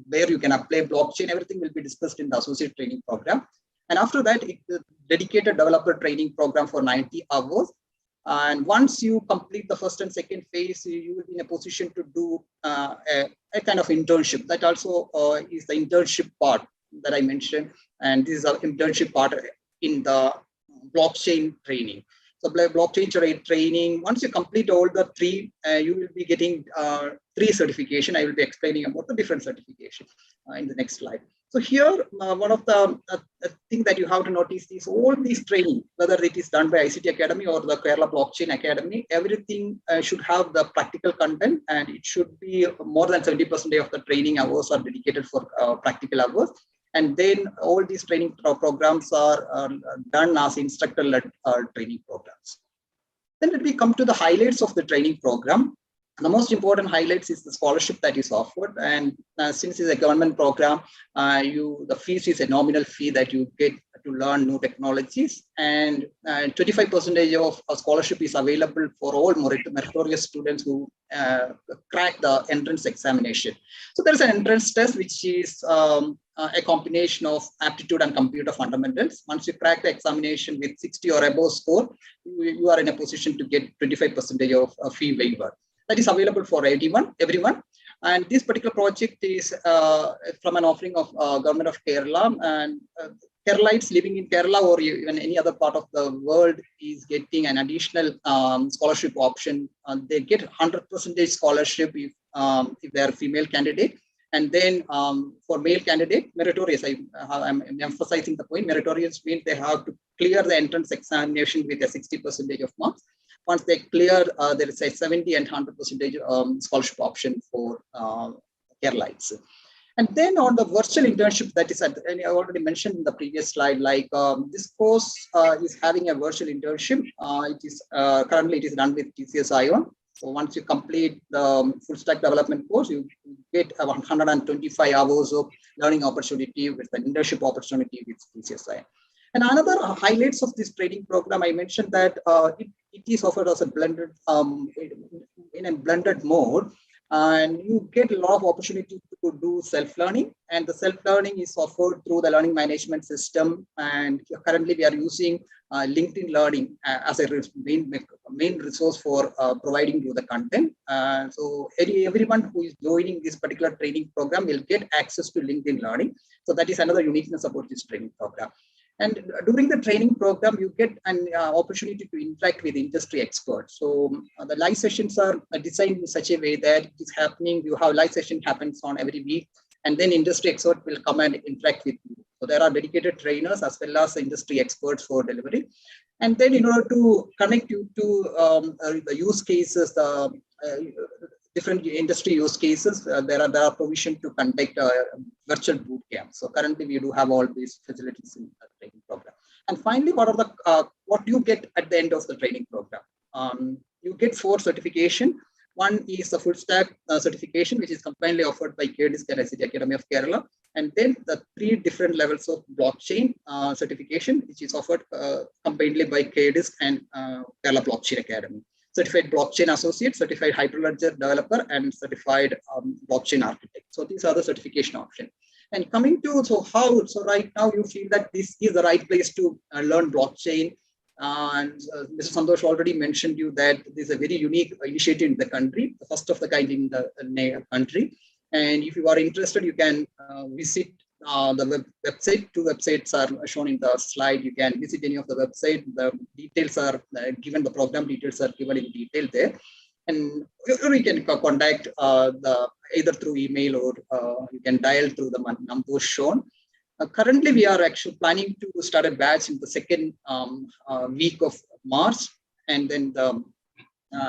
where you can apply blockchain. Everything will be discussed in the associate training program. And after that, it's a dedicated developer training program for 90 hours. And once you complete the first and second phase, you will be in a position to do a kind of internship. That also is the internship part that I mentioned. And this is an internship part in the blockchain training. So blockchain training, once you complete all the three, you will be getting 3 certification. I will be explaining about the different certification in the next slide. So here, one of the thing that you have to notice is all these training, whether it is done by ICT Academy or the Kerala Blockchain Academy, everything should have the practical content, and it should be more than 70% of the training hours are dedicated for practical hours. And then all these training programs are done as instructor-led training programs. Then let me come to the highlights of the training program. The most important highlights is the scholarship that is offered, and since it's a government program, the fees is a nominal fee that you get to learn new technologies, and 25% of a scholarship is available for all meritorious students who crack the entrance examination. So there is an entrance test which is a combination of aptitude and computer fundamentals. Once you crack the examination with 60 or above score, you are in a position to get 25% of a fee waiver. That is available for everyone. And this particular project is from an offering of Government of Kerala, and Keralites living in Kerala or even any other part of the world is getting an additional scholarship option. They get 100% scholarship if they are a female candidate. And then for male candidate, meritorious, I'm emphasizing the point, meritorious means they have to clear the entrance examination with a 60% of marks. Once they clear, there is a 70 and 100% scholarship option for Keralites. And then on the virtual internship, that is, and I already mentioned in the previous slide, like this course is having a virtual internship. It is currently it is done with TCS Ion. So once you complete the full stack development course, you get 125 hours of learning opportunity with an internship opportunity with TCS Ion. And another highlights of this training program, I mentioned that it is offered as a blended, in a blended mode, and you get a lot of opportunity to do self-learning, and the self-learning is offered through the learning management system. And currently we are using LinkedIn Learning as a main resource for providing you the content. So everyone who is joining this particular training program will get access to LinkedIn Learning. So that is another uniqueness about this training program. And during the training program, you get an opportunity to interact with industry experts. So the live sessions are designed in such a way that it is happening. You have live session happens on every week, and then industry expert will come and interact with you. So there are dedicated trainers as well as industry experts for delivery. And then in order to connect you to the use cases, different industry use cases, there are provision to conduct virtual boot camps. So currently we do have all these facilities in the training program. And finally, what you get at the end of the training program? You get 4 certification. One is the full stack certification, which is combinedly offered by KDISC and ICT Academy of Kerala. And then the 3 different levels of blockchain certification, which is offered combinedly by KDISC and Kerala Blockchain Academy. Certified blockchain associate, certified hyperledger developer, and certified blockchain architect. So these are the certification options. And coming to, so right now you feel that this is the right place to learn blockchain. And Mr. Santosh already mentioned you that this is a very unique initiative in the country, the first of the kind in the country. And if you are interested, you can visit the website. 2 websites are shown in the slide. You can visit any of the website. The details are given, the program details are given in detail there. And you can contact either through email or you can dial through the numbers shown. Currently, we are actually planning to start a batch in the second week of March. And then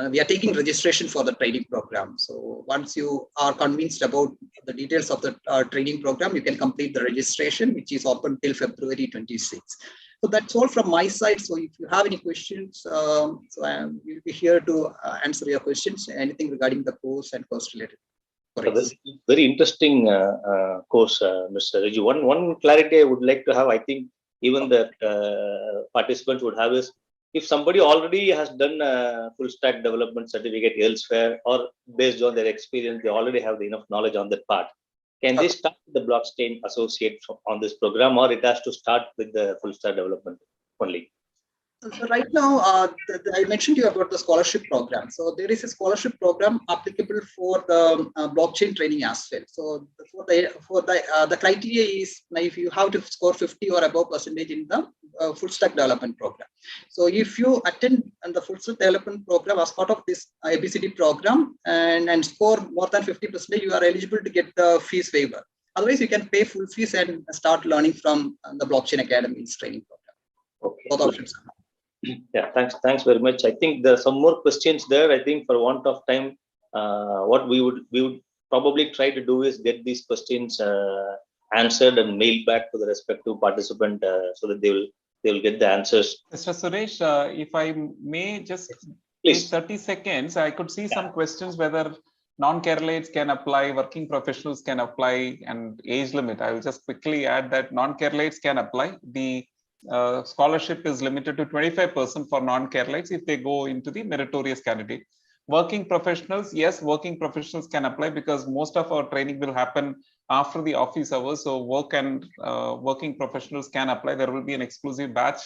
we are taking registration for the training program. So once you are convinced about the details of the training program, you can complete the registration, which is open till February 26th. So that's all from my side. So if you have any questions, so we'll be here to answer your questions, anything regarding the course and course related. Very interesting course, Mr. Raju. One clarity I would like to have, I think even the participants would have, is if somebody already has done a full stack development certificate elsewhere, or based on their experience, they already have enough knowledge on that part. can they start with the blockchain associate on this program, or it has to start with the full stack development only? So right now, I mentioned to you about the scholarship program. So there is a scholarship program applicable for the blockchain training as well. So the criteria is if you have to score 50 or above percentage in the full stack development program. So if you attend the full stack development program as part of this ABCD program and score more than 50%, you are eligible to get the fees waiver. Otherwise, you can pay full fees and start learning from the Blockchain Academy's training program. Okay. Both options. Yeah, thanks very much. I think there are some more questions there. I think for want of time, what we would probably try to do is get these questions answered and mailed back to the respective participant so that they will get the answers. Mr. Suresh, if I may just Please. take 30 seconds, I could see some questions whether non-Keralites can apply, working professionals can apply, and age limit. I will just quickly add that non-Keralites can apply. The scholarship is limited to 25% for non-Keralites if they go into the meritorious candidate. Working professionals, yes, working professionals can apply because most of our training will happen after the office hours. So working professionals can apply. There will be an exclusive batch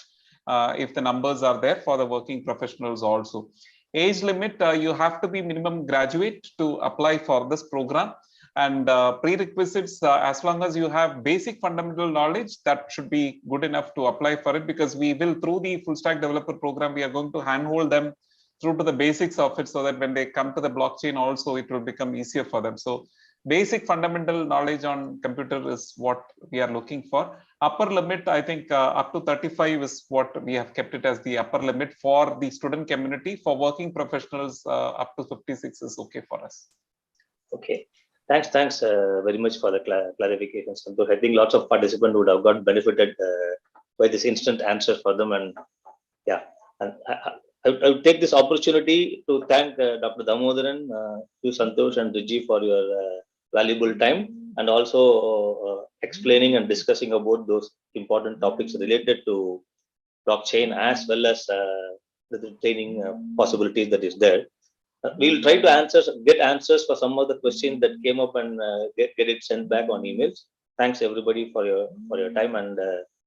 if the numbers are there for the working professionals also. Age limit, you have to be minimum graduate to apply for this program. And prerequisites, as long as you have basic fundamental knowledge, that should be good enough to apply for it, because we will, through the full stack developer program, we are going to handhold them through to the basics of it so that when they come to the blockchain also, it will become easier for them. So basic fundamental knowledge on computer is what we are looking for. Upper limit, I think up to 35 is what we have kept it as the upper limit for the student community. For working professionals, up to 56 is okay for us. Okay. Thanks very much for the clarification, Santosh. I think lots of participants would have got benefited by this instant answer for them. And yeah, and I would take this opportunity to thank Dr. Damodaran, you, Santosh, and Ruji for your valuable time, and also explaining and discussing about those important topics related to blockchain, as well as the training possibilities that is there. We'll try to get answers for some of the questions that came up and get it sent back on emails. Thanks everybody for your time, and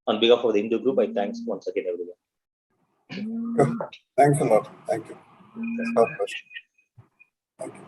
on behalf of the Hindu group, I thanks once again everyone. Thanks a lot. Thank you. Thank you.